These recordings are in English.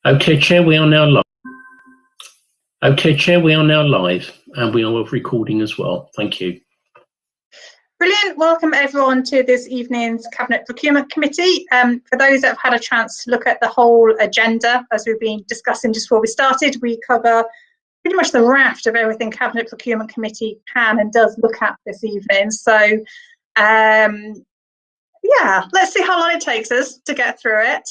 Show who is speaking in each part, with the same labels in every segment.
Speaker 1: Okay, Chair, we are now live. Okay, Chair, we are now live and we are recording as well. Thank you.
Speaker 2: Brilliant. Welcome everyone to this evening's Cabinet Procurement Committee. For those that have had a chance to look at the whole agenda, as we've been discussing just before we started, we cover pretty much the raft of everything Cabinet Procurement Committee can and does look at this evening. So, yeah, let's see how long it takes us to get through it.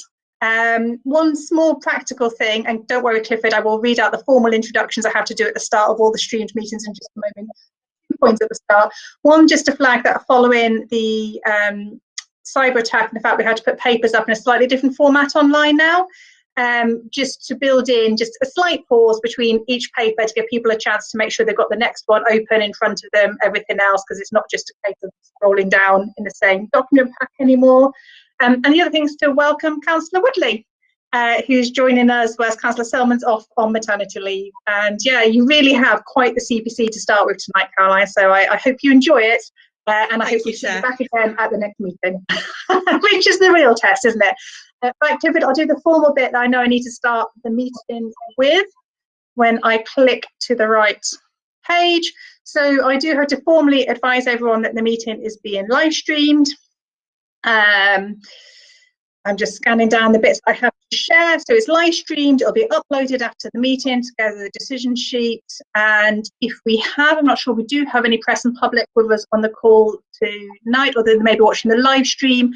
Speaker 2: One small practical thing, and don't worry, Clifford, I will read out the formal introductions I have to do at the start of all the streamed meetings in just a moment. 2 points at the start. One, just to flag that following the cyber attack and the fact we had to put papers up in a slightly different format online now, just to build in just a slight pause between each paper to give people a chance to make sure they've got the next one open in front of them, everything else, because it's not just a case of scrolling down in the same document pack anymore. And the other thing is to welcome Councillor Woodley, who's joining us, whereas Councillor Selman's off on maternity leave. And yeah, you really have quite the CPC to start with tonight, Caroline. So I hope you enjoy it. And I hope we see you back again at the next meeting, which is the real test, isn't it? Right, Clifford, I'll do the formal bit that I know I need to start the meeting with when I click to the right page. So I do have to formally advise everyone that the meeting is being live streamed. I'm just scanning down the bits I have to share. So it's live streamed, it'll be uploaded after the meeting together with the decision sheet. And if we have, I'm not sure we do have any press and public with us on the call tonight, or they may be watching the live stream,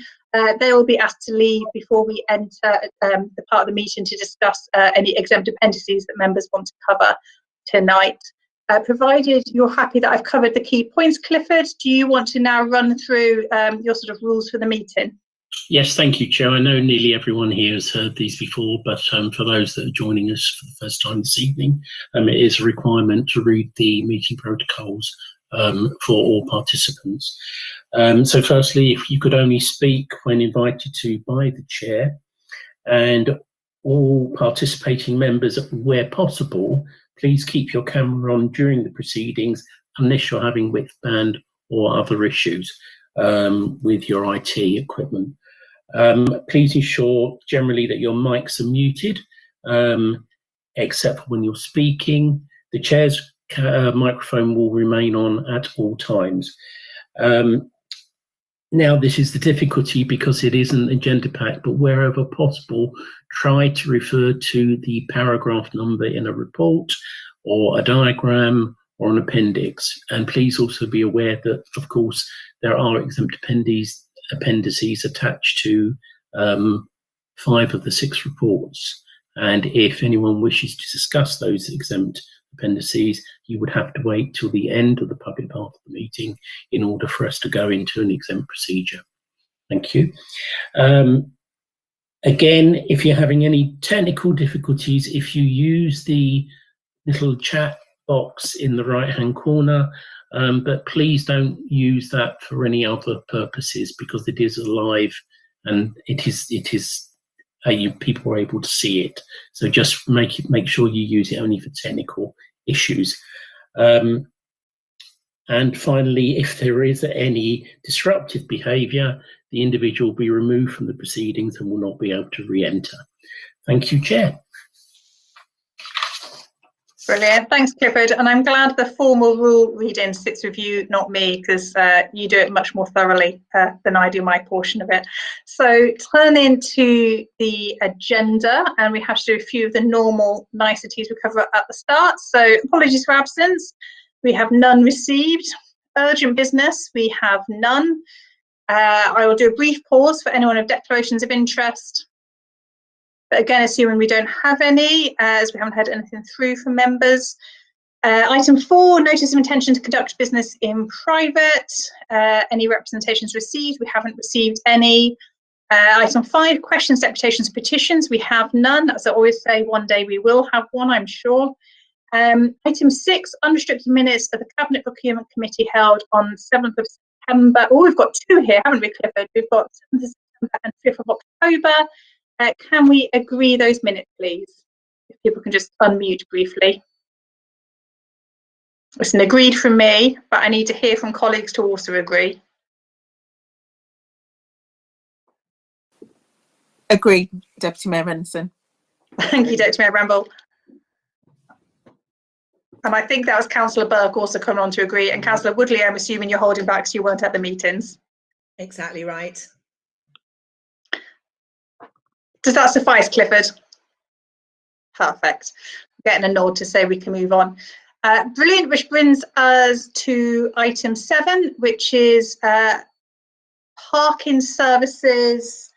Speaker 2: they will be asked to leave before we enter the part of the meeting to discuss any exempt appendices that members want to cover tonight. Provided you're happy that I've covered the key points, Clifford, do you want to now run through your sort of rules for the meeting?
Speaker 1: Yes, thank you, Chair. I know nearly everyone here has heard these before, but for those that are joining us for the first time this evening, it is a requirement to read the meeting protocols for all participants. So firstly, if you could only speak when invited to by the Chair, and all participating members, where possible, please keep your camera on during the proceedings unless you're having widthband or other issues with your IT equipment. Please ensure generally that your mics are muted, except for when you're speaking. The Chair's microphone will remain on at all times. Now, this is the difficulty because it isn't agenda pack, but wherever possible, try to refer to the paragraph number in a report or a diagram or an appendix. And please also be aware that, of course, there are exempt appendices attached to 5 of the 6 reports. And if anyone wishes to discuss those exempt appendices, you would have to wait till the end of the public part of the meeting in order for us to go into an exempt procedure. Thank you. Again, if you're having any technical difficulties, if you use the little chat box in the right-hand corner, but please don't use that for any other purposes because it is live and people are able to see it. So just make sure you use it only for technical issues. And finally, if there is any disruptive behaviour, the individual will be removed from the proceedings and will not be able to re-enter. Thank you, Chair.
Speaker 2: Brilliant, thanks Clifford, and I'm glad the formal rule reading sits with you, not me, because you do it much more thoroughly than I do my portion of it. So turning to the agenda, and we have to do a few of the normal niceties we cover at the start. So apologies for absence, we have none received. Urgent business, we have none. I will do a brief pause for anyone with declarations of interest. But again, assuming we don't have any, as we haven't had anything through from members. Item 4, notice of intention to conduct business in private. Any representations received? We haven't received any. Item 5, questions, deputations, petitions. We have none. As I always say, one day we will have one, I'm sure. Item 6, unrestricted minutes of the Cabinet Procurement Committee held on 7th of September. Oh, we've got 2 here, haven't we, Clifford? We've got 7th of September and 5th of October. Can we agree those minutes, please? If people can just unmute briefly. It's an agreed from me, but I need to hear from colleagues to also agree.
Speaker 3: Agreed, Deputy Mayor Renson.
Speaker 2: Thank you, Dr. Mayor Bramble. And I think that was Councillor Burke also coming on to agree. And Councillor Woodley, I'm assuming you're holding back because you weren't at the meetings.
Speaker 3: Exactly right.
Speaker 2: Does that suffice, Clifford? Perfect. Getting a nod to say we can move on. Brilliant, which brings us to item 7, which is parking services.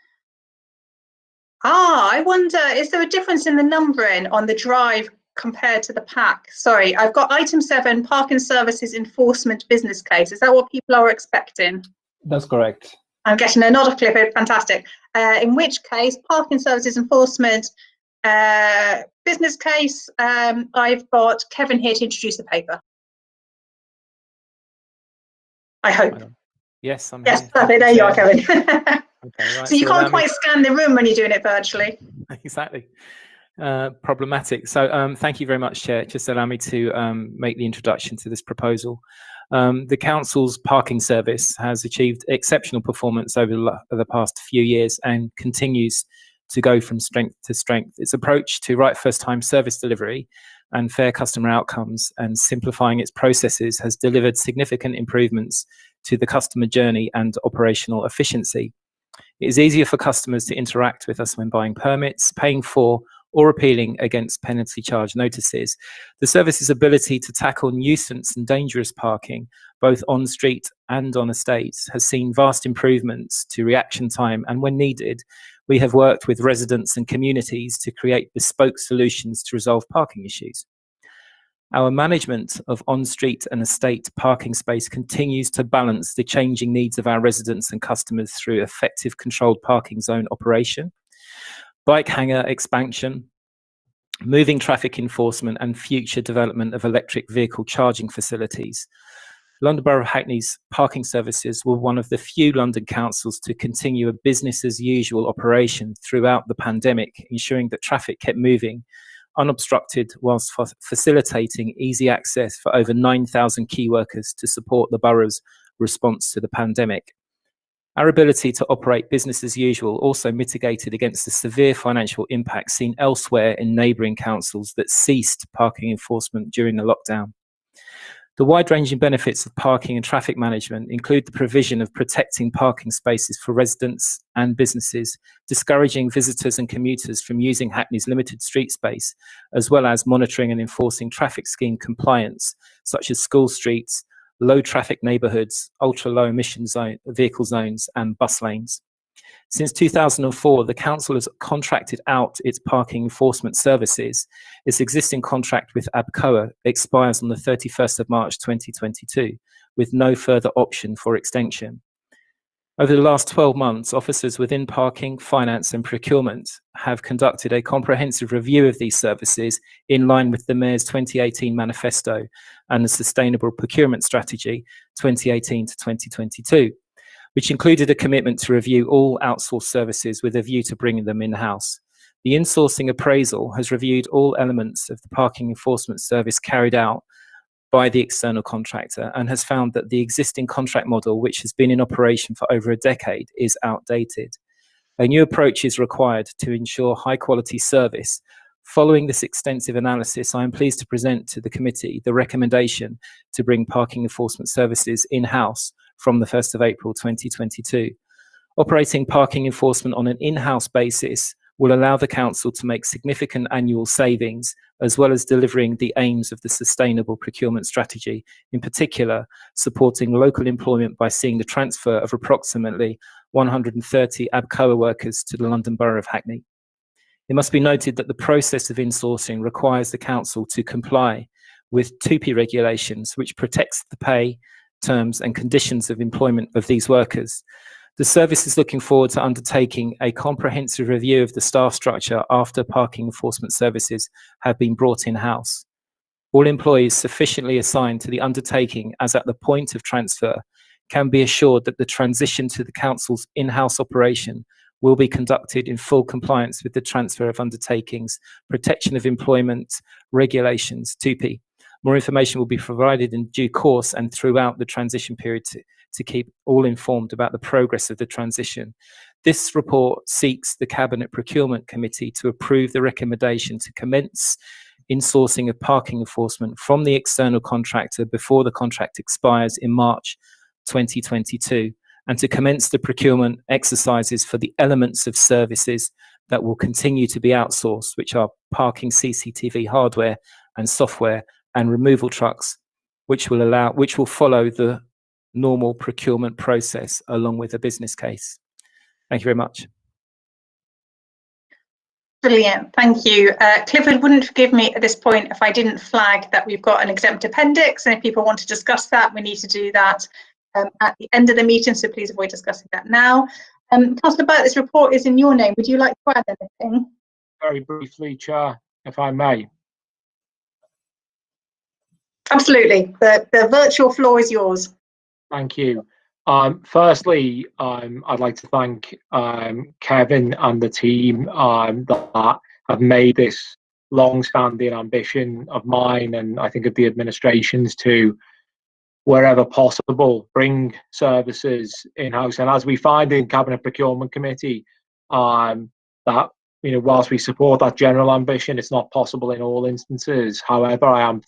Speaker 2: I wonder, is there a difference in the numbering on the drive compared to the pack? Sorry, I've got item 7, parking services enforcement business case. Is that what people are expecting?
Speaker 4: That's correct.
Speaker 2: I'm getting a nod of Clifford, fantastic. In which case, parking services enforcement business case, I've got Kevin here to introduce the paper. I hope.
Speaker 5: Yes, I'm
Speaker 2: yes,
Speaker 5: here.
Speaker 2: Perfect. There you are, Kevin.
Speaker 5: Okay, right.
Speaker 2: So you can't quite scan the room when you're doing it virtually.
Speaker 5: Exactly. Problematic. So thank you very much, Chair. Just allow me to make the introduction to this proposal. The Council's parking service has achieved exceptional performance over the past few years and continues to go from strength to strength. Its approach to right first time service delivery and fair customer outcomes and simplifying its processes has delivered significant improvements to the customer journey and operational efficiency. It is easier for customers to interact with us when buying permits, paying for, or appealing against penalty charge notices. The service's ability to tackle nuisance and dangerous parking, both on street and on estates, has seen vast improvements to reaction time, and when needed, we have worked with residents and communities to create bespoke solutions to resolve parking issues. Our management of on-street and estate parking space continues to balance the changing needs of our residents and customers through effective controlled parking zone operation, bike hanger expansion, moving traffic enforcement, and future development of electric vehicle charging facilities. London Borough of Hackney's parking services were one of the few London councils to continue a business as usual operation throughout the pandemic, ensuring that traffic kept moving unobstructed whilst facilitating easy access for over 9,000 key workers to support the borough's response to the pandemic. Our ability to operate business as usual also mitigated against the severe financial impact seen elsewhere in neighbouring councils that ceased parking enforcement during the lockdown. The wide-ranging benefits of parking and traffic management include the provision of protecting parking spaces for residents and businesses, discouraging visitors and commuters from using Hackney's limited street space, as well as monitoring and enforcing traffic scheme compliance, such as school streets, low traffic neighbourhoods, ultra-low emission vehicle zones, and bus lanes. Since 2004, the Council has contracted out its parking enforcement services. Its existing contract with ABCOA expires on the 31st of March 2022, with no further option for extension. Over the last 12 months, officers within parking, finance and procurement have conducted a comprehensive review of these services in line with the Mayor's 2018 manifesto and the Sustainable Procurement Strategy 2018 to 2022. Which included a commitment to review all outsourced services with a view to bringing them in-house. The insourcing appraisal has reviewed all elements of the parking enforcement service carried out by the external contractor and has found that the existing contract model, which has been in operation for over a decade, is outdated. A new approach is required to ensure high-quality service. Following this extensive analysis, I am pleased to present to the committee the recommendation to bring parking enforcement services in-house from the 1st of April 2022. Operating parking enforcement on an in-house basis will allow the Council to make significant annual savings, as well as delivering the aims of the Sustainable Procurement Strategy, in particular, supporting local employment by seeing the transfer of approximately 130 ABCOA workers to the London Borough of Hackney. It must be noted that the process of insourcing requires the Council to comply with 2P regulations, which protects the pay, terms and conditions of employment of these workers. The service is looking forward to undertaking a comprehensive review of the staff structure after parking enforcement services have been brought in-house. All employees sufficiently assigned to the undertaking as at the point of transfer can be assured that the transition to the Council's in-house operation will be conducted in full compliance with the transfer of undertakings, protection of employment regulations, 2P. More information will be provided in due course and throughout the transition period to keep all informed about the progress of the transition. This report seeks the Cabinet Procurement Committee to approve the recommendation to commence insourcing of parking enforcement from the external contractor before the contract expires in March 2022, and to commence the procurement exercises for the elements of services that will continue to be outsourced, which are parking CCTV hardware and software and removal trucks, which will follow the normal procurement process along with a business case. Thank you very much.
Speaker 2: Brilliant, thank you. Clifford wouldn't forgive me at this point if I didn't flag that we've got an exempt appendix, and if people want to discuss that, we need to do that at the end of the meeting, so please avoid discussing that now. Councillor Burt, this report is in your name. Would you like to add anything?
Speaker 4: Very briefly, Chair, if I may.
Speaker 2: Absolutely, the virtual floor is yours.
Speaker 4: Thank you. Firstly, I'd like to thank Kevin and the team that have made this long-standing ambition of mine, and I think of the administrations, to, wherever possible, bring services in-house. And as we find in Cabinet Procurement Committee, that, you know, whilst we support that general ambition, it's not possible in all instances. However, I am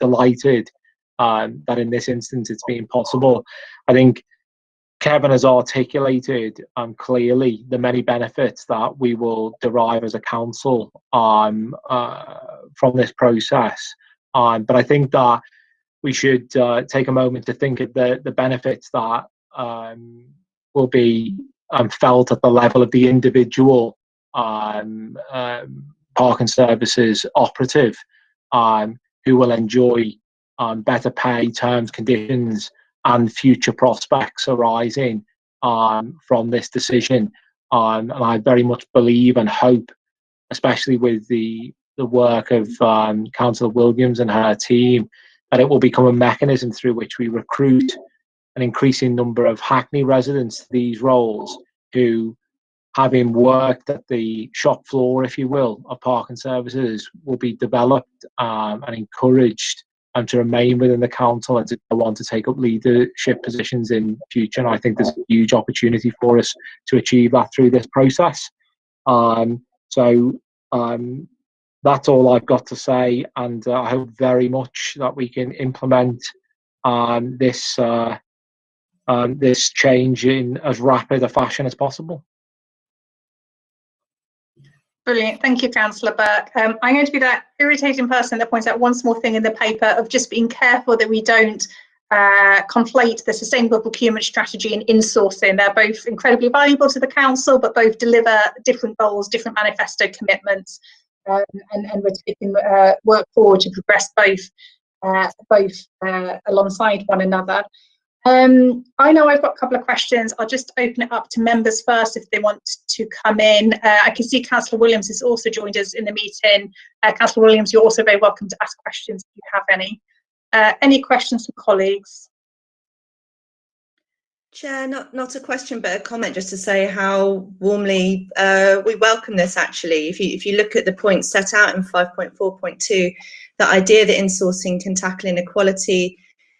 Speaker 4: delighted that in this instance it's been possible. I think Kevin has articulated clearly the many benefits that we will derive as a council from this process. But I think that we should take a moment to think of the benefits that will be felt at the level of the individual parking services operative, who will enjoy better pay, terms, conditions, and future prospects arising from this decision. And I very much believe and hope, especially with the work of Councillor Williams and her team, that it will become a mechanism through which we recruit an increasing number of Hackney residents to these roles, who, having worked at the shop floor, if you will, of parking services, will be developed and encouraged to remain within the council and to go on to take up leadership positions in future. And I think there's a huge opportunity for us to achieve that through this process. That's all I've got to say, and I hope very much that we can implement this change in as rapid a fashion as possible.
Speaker 2: Brilliant, thank you, Councillor Burke. I'm going to be that irritating person that points out one small thing in the paper of just being careful that we don't conflate the sustainable procurement strategy and insourcing. They're both incredibly valuable to the council, but both deliver different goals, different manifesto commitments, and we're taking work forward to progress both alongside one another. I know I've got a couple of questions. I'll just open it up to members first if they want to come in. I can see Councillor Williams has also joined us in the meeting. Councillor Williams, you're also very welcome to ask questions if you have any. Any questions from colleagues?
Speaker 3: Chair, not a question, but a comment just to say how warmly we welcome this, actually. If you look at the points set out in 5.4.2, the idea that insourcing can tackle inequality,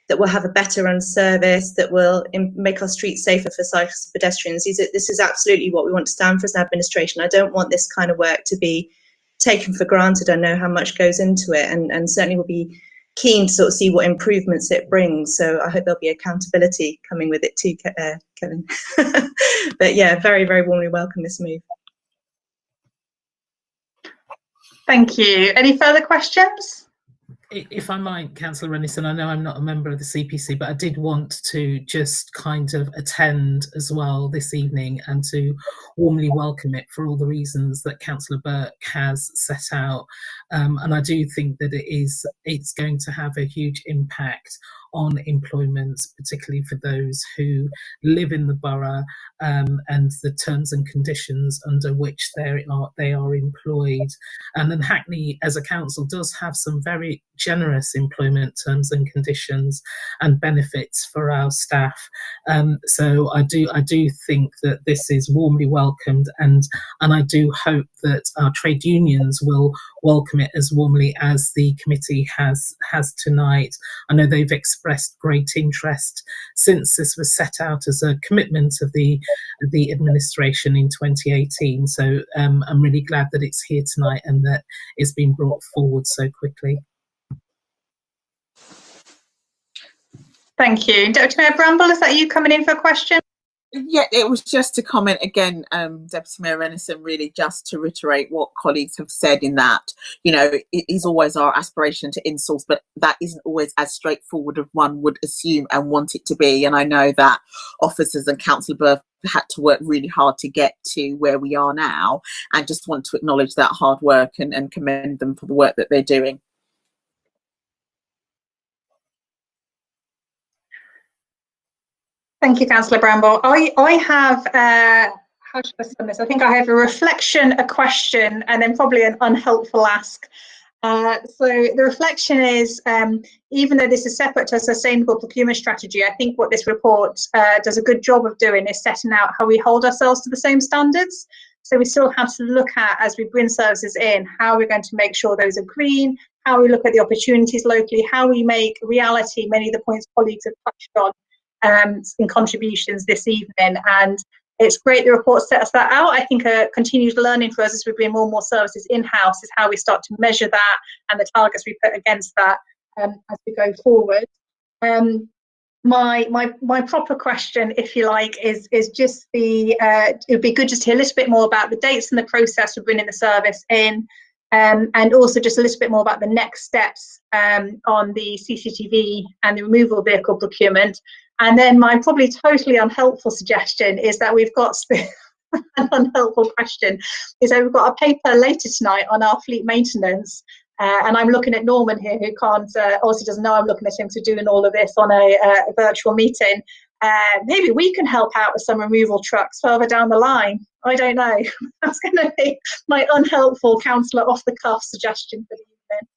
Speaker 3: that will have a better run service, that will make our streets safer for cyclists and pedestrians. This is absolutely what we want to stand for as an administration. I don't want this kind of work to be taken for granted. I know how much goes into it, and certainly will be keen to sort of see what improvements it brings. So I hope there'll be accountability coming with it too, Kevin. But yeah, very, very warmly welcome this move.
Speaker 2: Thank you. Any further questions?
Speaker 6: If I might, Councillor Renison, I know I'm not a member of the CPC, but I did want to just kind of attend as well this evening and to warmly welcome it for all the reasons that Councillor Burke has set out. And I do think that it's going to have a huge impact on employment, particularly for those who live in the borough, and the terms and conditions under which they are employed. And then Hackney as a council does have some very generous employment terms and conditions and benefits for our staff. So I do think that this is warmly welcomed, and I do hope that our trade unions will welcome it as warmly as the committee has tonight. I know they've expressed great interest since this was set out as a commitment of the administration in 2018. So I'm really glad that it's here tonight and that it's been brought forward so quickly.
Speaker 2: Thank you. Dr. Mayor Bramble, is that you coming in for a question?
Speaker 7: Yeah, it was just to comment again, Deputy Mayor Renison, really just to reiterate what colleagues have said in that, you know, it is always our aspiration to insource, but that isn't always as straightforward as one would assume and want it to be. And I know that officers and Councillor Burke had to work really hard to get to where we are now, and just want to acknowledge that hard work and commend them for the work that they're doing.
Speaker 2: Thank you, Councillor Bramble. I have, how should I sum this? I think I have a reflection, a question, and then probably an unhelpful ask. So the reflection is, even though this is separate to a sustainable procurement strategy, I think what this report does a good job of doing is setting out how we hold ourselves to the same standards. So we still have to look at, as we bring services in, how we're going to make sure those are green, how we look at the opportunities locally, how we make reality many of the points colleagues have touched on in contributions this evening. And it's great the report sets that out. I think a continued learning for us as we bring more and more services in-house is how we start to measure that and the targets we put against that as we go forward. My proper question, if you like, is just the, it would be good just to hear a little bit more about the dates and the process for bringing the service in, and also just a little bit more about the next steps on the CCTV and the removal vehicle procurement. And then my probably totally unhelpful suggestion is that we've got an unhelpful question is that we've got a paper later tonight on our fleet maintenance. And I'm looking at Norman here, who can't, obviously doesn't know I'm looking at him to doing all of this on a virtual meeting. Maybe we can help out with some removal trucks further down the line. I don't know. That's going to be my unhelpful councillor off the cuff suggestion for the evening.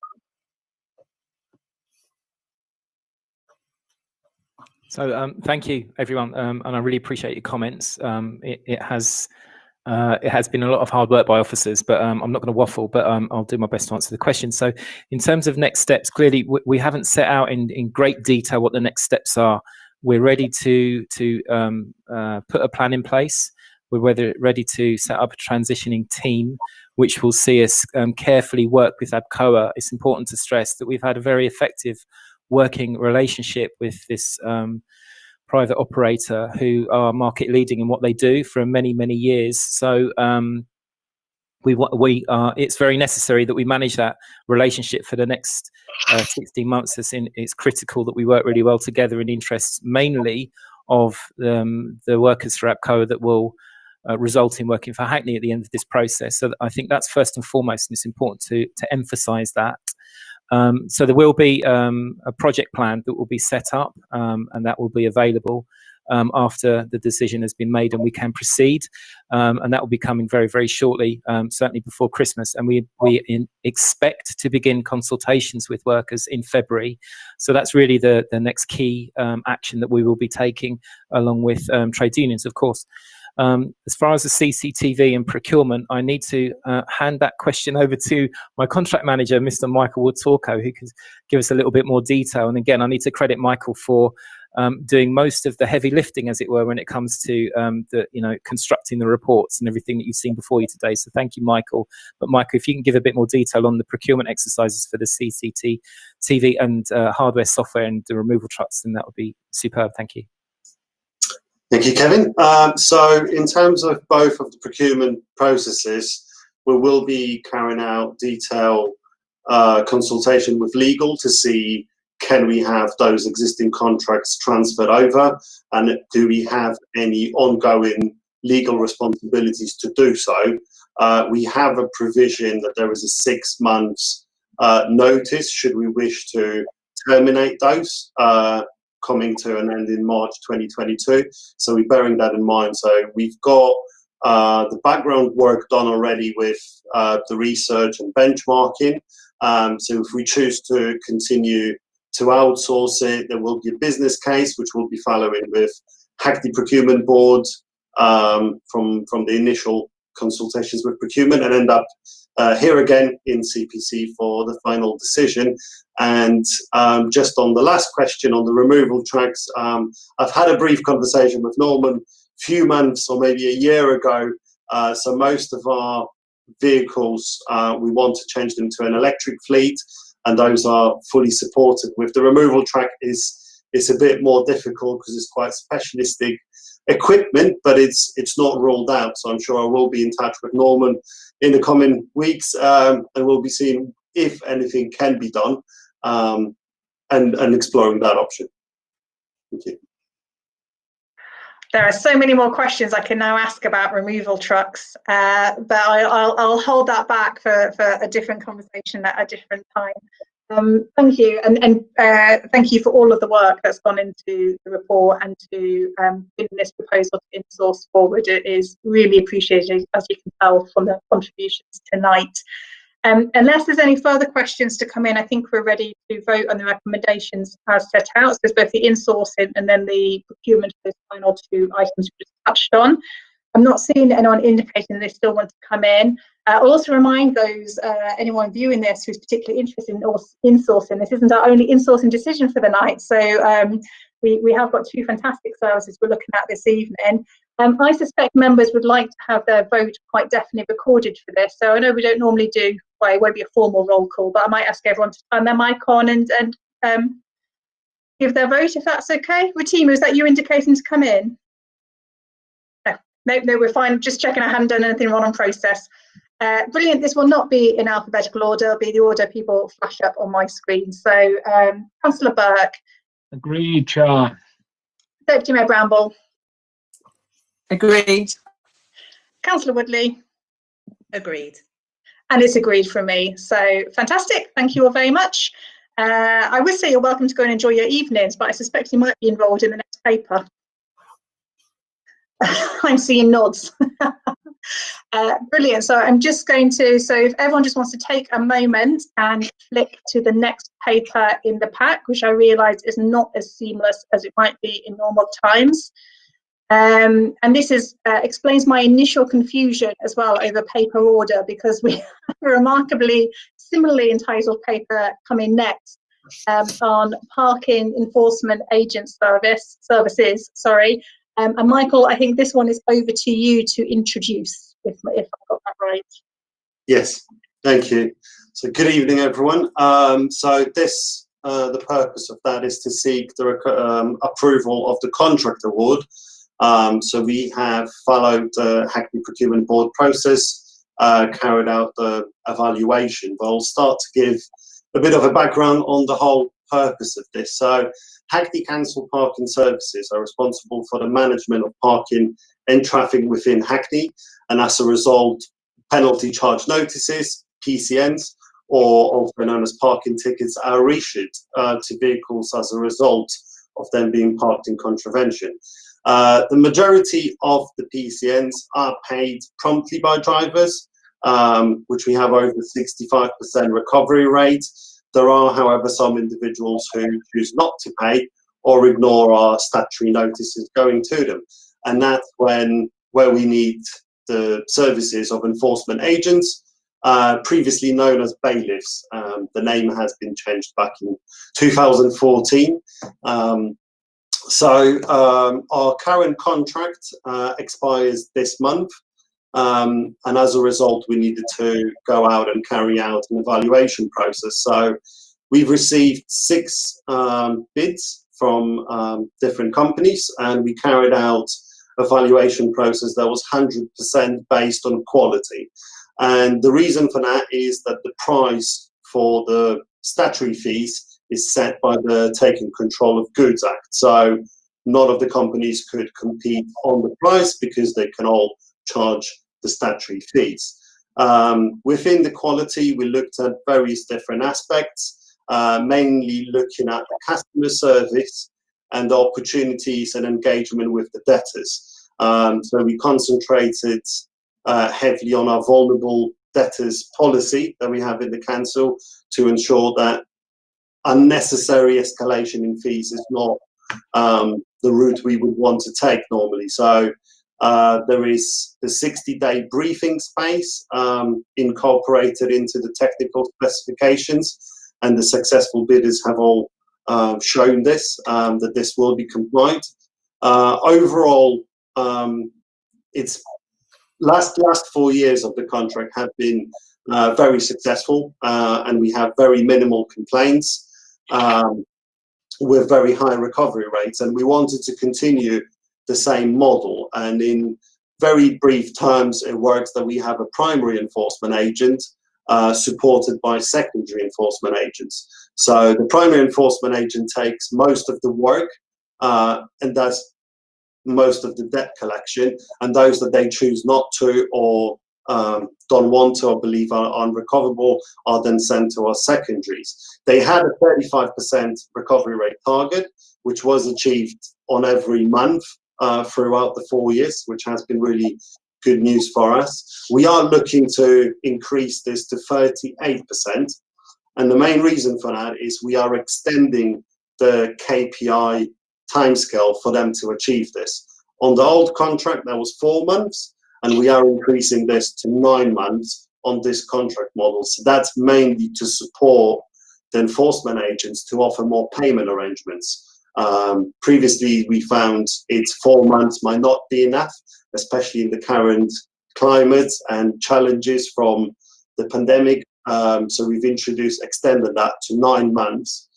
Speaker 5: So thank you, everyone, and I really appreciate your comments. It has been a lot of hard work by officers, but I'm not going to waffle, but I'll do my best to answer the question. So in terms of next steps, clearly we haven't set out in great detail what the next steps are. We're ready to put a plan in place. We're ready to set up a transitioning team, which will see us carefully work with ABCOA. It's important to stress that we've had a very effective working relationship with this private operator who are market leading in what they do for many, many years. So it's very necessary that we manage that relationship for the next 16 months. It's critical that we work really well together in interests mainly of the workers for ABCOA that will result in working for Hackney at the end of this process. So I think that's first and foremost, and it's important to emphasise that. So there will be a project plan that will be set up, and that will be available after the decision has been made and we can proceed, and that will be coming very, very shortly, certainly before Christmas. And we expect to begin consultations with workers in February. So that's really the next key action that we will be taking, along with trade unions, of course. As far as the CCTV and procurement, I need to hand that question over to my contract manager, Mr. Michael Wood-Torco, who can give us a little bit more detail. And again, I need to credit Michael for doing most of the heavy lifting, as it were, when it comes to constructing the reports and everything that you've seen before you today. So thank you, Michael. But Michael, if you can give a bit more detail on the procurement exercises for the CCTV and hardware, software, and the removal trucks, then that would be superb. Thank you.
Speaker 8: Thank you, Kevin. So in terms of both of the procurement processes, we will be carrying out detailed consultation with legal to see, can we have those existing contracts transferred over, and do we have any ongoing legal responsibilities to do so. We have a provision that there is a 6 months notice should we wish to terminate those, coming to an end in March 2022. So we're bearing that in mind. So we've got the background work done already with the research and benchmarking. So if we choose to continue to outsource it, there will be a business case which we'll be following with Hackney Procurement Board from the initial consultations with procurement, and end up here again in CPC for the final decision. And just on the last question on the removal tracks, I've had a brief conversation with Norman a few months or maybe a year ago. So most of our vehicles, we want to change them to an electric fleet, and those are fully supported. With the removal track, it's a bit more difficult because it's quite specialistic equipment, but it's not ruled out. So I'm sure I will be in touch with Norman in the coming weeks, and we'll be seeing if anything can be done, and exploring that option. Thank you.
Speaker 2: There are so many more questions I can now ask about removal trucks, but I'll hold that back for a different conversation at a different time. Thank you, and thank you for all of the work that's gone into the report and to getting this proposal to in-source forward. It is really appreciated, as you can tell from the contributions tonight. Unless there's any further questions to come in, I think we're ready to vote on the recommendations as set out. So there's both the in-sourcing and then the procurement of those final two items we just touched on. I'm not seeing anyone indicating they still want to come in. I'll also remind those, anyone viewing this who's particularly interested in in-sourcing, this isn't our only in-sourcing decision for the night. So we have got two fantastic services we're looking at this evening. I suspect members would like to have their vote quite definitely recorded for this. So I know we don't normally do, well, it won't be a formal roll call, but I might ask everyone to turn their mic on and give their vote, if that's okay. Ratima, is that you indicating to come in? No, we're fine. Just checking I hadn't done anything wrong on process. Brilliant. This will not be in alphabetical order. It'll be the order people flash up on my screen. So, Councillor Burke.
Speaker 4: Agreed, Chair.
Speaker 2: Deputy Mayor Bramble.
Speaker 7: Agreed.
Speaker 2: Councillor Woodley.
Speaker 3: Agreed.
Speaker 2: And it's agreed from me. So fantastic. Thank you all very much. I would say you're welcome to go and enjoy your evenings, but I suspect you might be enrolled in the next paper. I'm seeing nods. Brilliant. So I'm just going to, so if everyone just wants to take a moment and flick to the next paper in the pack, which I realise is not as seamless as it might be in normal times. And this is explains my initial confusion as well over paper order, because we have a remarkably similarly entitled paper coming next on parking enforcement agent services. Sorry, and Michael, I think this one is over to you to introduce, if I've got that right.
Speaker 8: Yes, thank you. So good evening, everyone. So this the purpose of that is to seek the approval of the contract award. So we have followed the Hackney Procurement Board process, carried out the evaluation, but I'll start to give a bit of a background on the whole purpose of this. So Hackney Council Parking Services are responsible for the management of parking and traffic within Hackney, and as a result, penalty charge notices, PCNs, or also known as parking tickets, are issued to vehicles as a result of them being parked in contravention. The majority of the PCNs are paid promptly by drivers, which we have over 65% recovery rate. There are, however, some individuals who choose not to pay or ignore our statutory notices going to them. And that's where we need the services of enforcement agents, previously known as bailiffs. The name has been changed back in 2014. So our current contract expires this month, and as a result, we needed to go out and carry out an evaluation process. So we've received 6 bids from different companies, and we carried out an evaluation process that was 100% based on quality. And the reason for that is that the price for the statutory fees is set by the Taking Control of Goods Act. So none of the companies could compete on the price because they can all charge the statutory fees. Within the quality, we looked at various different aspects, mainly looking at the customer service and the opportunities and engagement with the debtors. So we concentrated heavily on our vulnerable debtors policy that we have in the council to ensure that unnecessary escalation in fees is not the route we would want to take normally. So There is the 60-day briefing space incorporated into the technical specifications, and the successful bidders have all shown this, that this will be compliant. Overall, it's last 4 years of the contract have been very successful, and we have very minimal complaints with very high recovery rates, and we wanted to continue the same model. And in very brief terms, it works that we have a primary enforcement agent supported by secondary enforcement agents. So the primary enforcement agent takes most of the work and does most of the debt collection, and those that they choose not to or don't want to or believe are unrecoverable are then sent to our secondaries. They had a 35% recovery rate target, which was achieved on every month throughout the 4 years, which has been really good news for us. We are looking to increase this to 38%, and the main reason for that is we are extending the KPI timescale for them to achieve this. On the old contract, that was 4 months, and we are increasing this to 9 months on this contract model. So that's mainly to support the enforcement agents to offer more payment arrangements. Previously, we found it's 4 months might not be enough, especially in the current climate and challenges from the pandemic. So we've extended that to 9 months.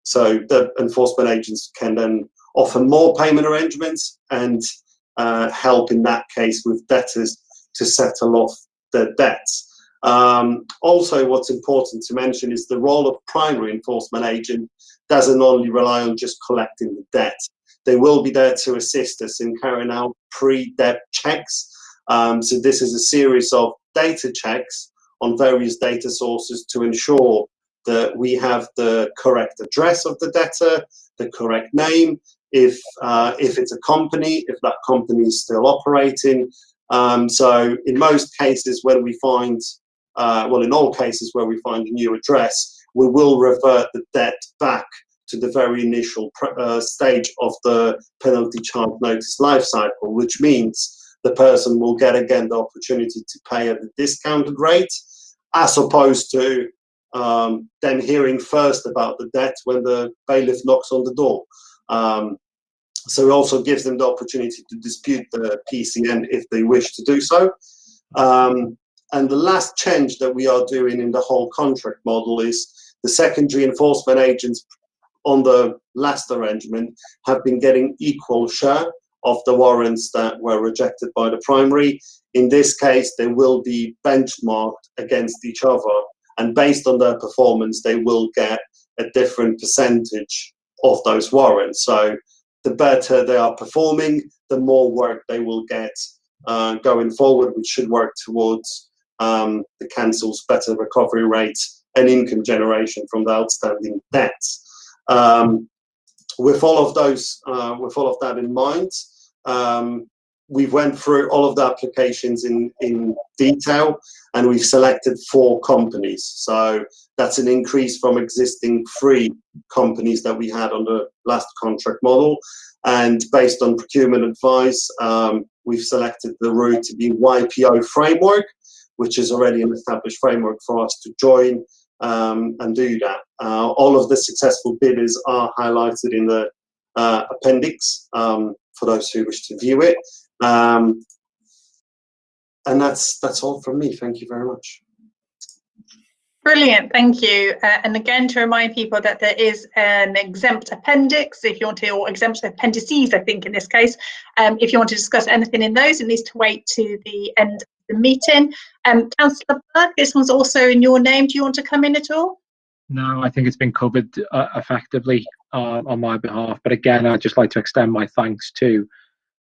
Speaker 8: So the enforcement agents can then offer more payment arrangements and help in that case with debtors to settle off their debts. Also, what's important to mention is the role of primary enforcement agent doesn't only rely on just collecting the debt. They will be there to assist us in carrying out pre-debt checks. So this is a series of data checks on various data sources to ensure that we have the correct address of the debtor, the correct name, if it's a company, if that company is still operating. So in most cases when we find, in all cases where we find a new address, we will revert the debt back to the very initial stage of the penalty charge notice life cycle, which means the person will get again the opportunity to pay at the discounted rate, as opposed to them hearing first about the debt when the bailiff knocks on the door. So it also gives them the opportunity to dispute the PCN if they wish to do so. And the last change that we are doing in the whole contract model is the secondary enforcement agents on the last arrangement have been getting equal share of the warrants that were rejected by the primary. In this case, they will be benchmarked against each other, and based on their performance, they will get a different percentage of those warrants. So the better they are performing, the more work they will get going forward, which should work towards the council's better recovery rates and income generation from the outstanding debts. With all of that in mind, we've went through all of the applications in detail, and we've selected 4 companies. So that's an increase from existing 3 companies that we had on the last contract model. And based on procurement advice, we've selected the route to be YPO framework, which is already an established framework for us to join and do that. All of the successful bidders are highlighted in the appendix for those who wish to view it. And that's all from me. Thank you very much.
Speaker 2: Brilliant, thank you. And again, to remind people that there is an exempt appendix, if you want to, or exempt appendices, I think in this case. If you want to discuss anything in those, it needs to wait to the end of the meeting. Councillor Burke, this one's also in your name. Do you want to come in at all?
Speaker 4: No, I think it's been covered effectively on my behalf. But again, I'd just like to extend my thanks to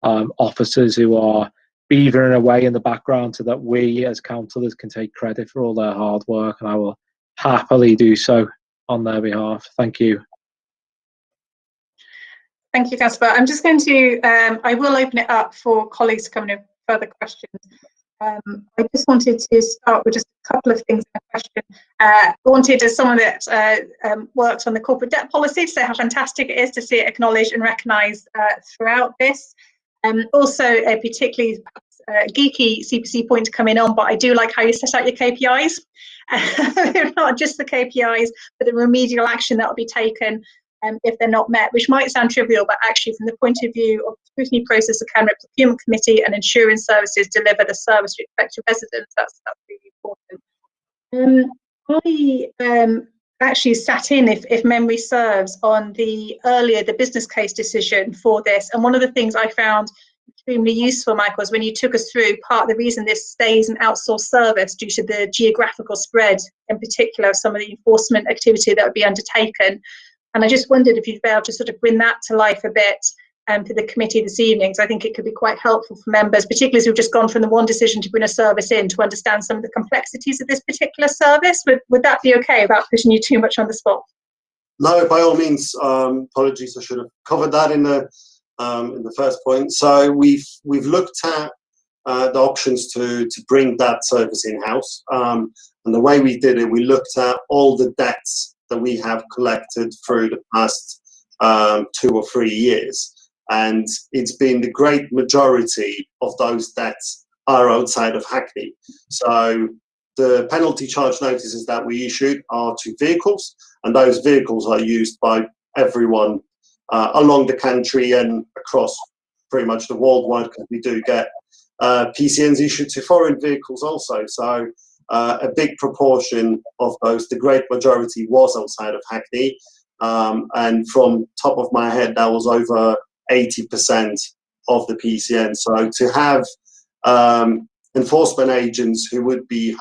Speaker 4: officers who are beavering away in the background so that we as councillors can take credit for all their hard work, and I will happily do so on their behalf. Thank you.
Speaker 2: Thank you, Councillor. I'm just going to, I will open it up for colleagues to come in with further questions. I just wanted to start with just a couple of things in a question. I wanted, as someone that works on the corporate debt policy, to say how fantastic it is to see it acknowledged and recognised throughout this. Also, a particularly geeky CPC point to come in on, but I do like how you set out your KPIs. Not just the KPIs, but the remedial action that will be taken if they're not met, which might sound trivial, but actually from the point of view of the scrutiny process, the Cabinet Procurement Committee and ensuring services deliver the service we expect to residents, that's really important. I actually sat in, if memory serves, on the business case decision for this, and one of the things I found extremely useful, Michael, was when you took us through part of the reason this stays an outsourced service due to the geographical spread, in particular, of some of the enforcement activity that would be undertaken. And I just wondered if you'd be able to sort of bring that to life a bit for the committee this evening, because I think it could be quite helpful for members, particularly as we've just gone from the one decision to bring a service in, to understand some of the complexities of this particular service. Would that be okay, without putting you too much on the spot?
Speaker 8: No, by all means. Apologies, I should have covered that in the first point. So we've looked at the options to bring that service in-house, and the way we did it, we looked at all the debts that we have collected through the past 2 or 3 years, and it's been the great majority of those debts are outside of Hackney. So the penalty charge notices that we issued are to vehicles, and those vehicles are used by everyone along the country and across pretty much the worldwide, because we do get PCNs issued to foreign vehicles also. So a big proportion of those, the great majority, was outside of Hackney, and from top of my head, that was over 80% of the PCN. So to have enforcement agents who would be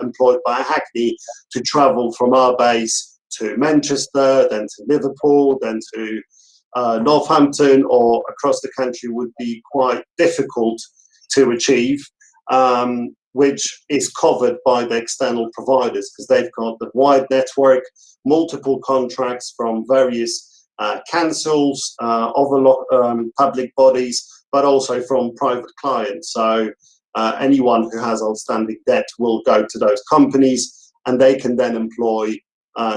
Speaker 8: employed by Hackney to travel from our base to Manchester, then to Liverpool, then to Northampton or across the country would be quite difficult to achieve, which is covered by the external providers, because they've got the wide network, multiple contracts from various councils, other public bodies, but also from private clients. So anyone who has outstanding debt will go to those companies, and they can then employ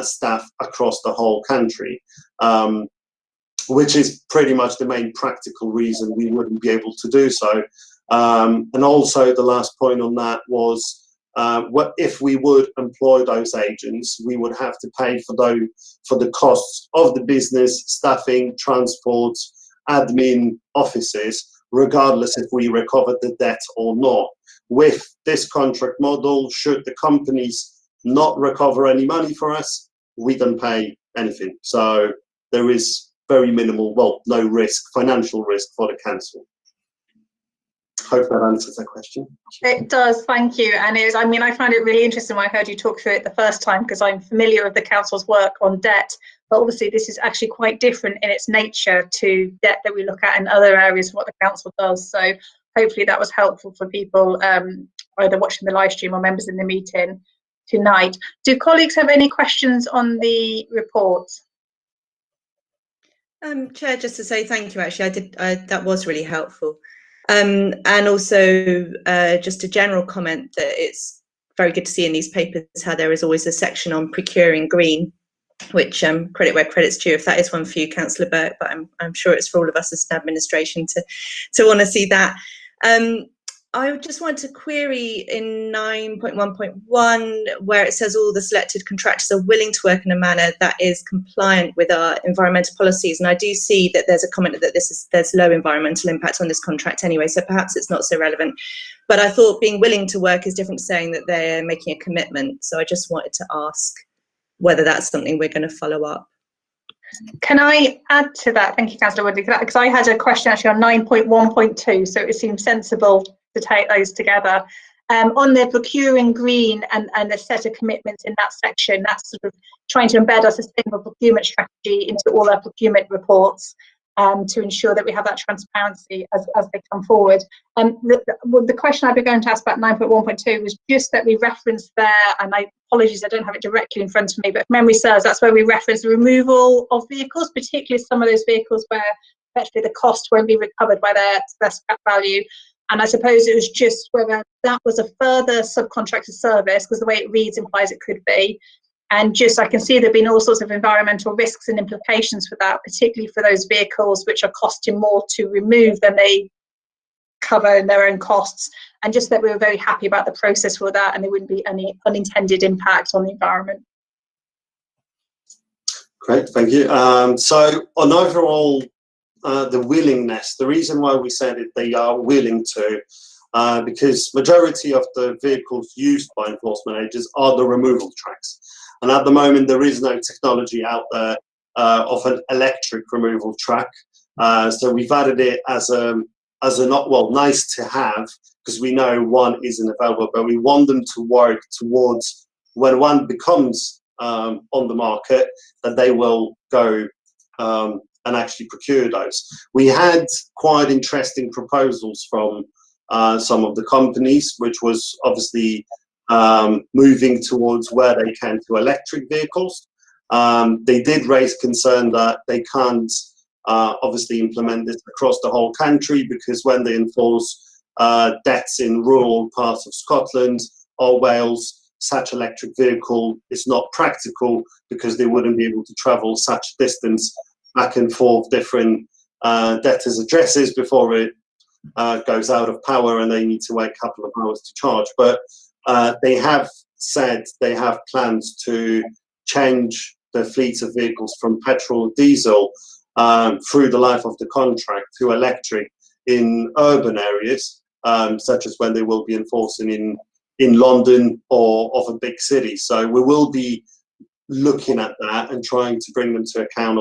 Speaker 8: staff across the whole country, which is pretty much the main practical reason we wouldn't be able to do so. And also the last point on that was, what if we would employ those agents, we would have to pay for the costs of the business, staffing, transport, admin, offices, regardless if we recovered the debt or not. With this contract model, should the companies not recover any money for us, we don't pay anything. So there is very minimal, well, no risk, financial risk for the council. Hope that answers that question.
Speaker 2: It does, thank you. And I found it really interesting when I heard you talk through it the first time, because I'm familiar with the council's work on debt, but obviously this is actually quite different in its nature to debt that we look at in other areas of what the council does. So hopefully that was helpful for people either watching the live stream or members in the meeting tonight. Do colleagues have any questions on the report?
Speaker 3: Chair, just to say thank you, actually, that was really helpful. And also just a general comment that it's very good to see in these papers how there is always a section on procuring green, which credit where credit's due, if that is one for you, Councillor Burke, but I'm sure it's for all of us as an administration to want to see that. I just want to query in 9.1.1 where it says all the selected contractors are willing to work in a manner that is compliant with our environmental policies, and I do see that there's a comment that there's low environmental impact on this contract anyway, so perhaps it's not so relevant. But I thought being willing to work is different to saying that they're making a commitment, so I just wanted to ask whether that's something we're going to follow up.
Speaker 2: Can I add to that? Thank you, Councillor Woodley, because I had a question actually on 9.1.2, so it seems sensible to take those together. On the procuring green and the set of commitments in that section, that's sort of trying to embed our sustainable procurement strategy into all our procurement reports to ensure that we have that transparency as they come forward. The question I've been going to ask about 9.1.2 was just that we referenced there, and apologies, I don't have it directly in front of me, but if memory serves, that's where we reference the removal of vehicles, particularly some of those vehicles where effectively the cost won't be recovered by their scrap value. And I suppose it was just whether that was a further subcontracted service, because the way it reads implies it could be, And just, I can see there have been all sorts of environmental risks and implications for that, particularly for those vehicles which are costing more to remove than they cover in their own costs. And just that we were very happy about the process for that, and there wouldn't be any unintended impact on the environment.
Speaker 8: Great, thank you. So on overall, the willingness, the reason why we said it, they are willing to, because majority of the vehicles used by enforcement agents are the removal tracks. And at the moment, there is no technology out there of an electric removal track. So we've added it as a not, well, nice to have, because we know one isn't available, but we want them to work towards when one becomes on the market, that they will go and actually procure those. We had quite interesting proposals from some of the companies, which was obviously moving towards where they can to electric vehicles. They did raise concern that they can't obviously implement this across the whole country, because when they enforce debts in rural parts of Scotland or Wales, such electric vehicle is not practical, because they wouldn't be able to travel such distance back and forth different debtors' addresses before it goes out of power and they need to wait a couple of hours to charge. But they have said they have plans to change the fleets of vehicles from petrol or diesel through the life of the contract to electric in urban areas, such as when they will be enforcing in London or of a big city. So we will be looking at that and trying to bring them to account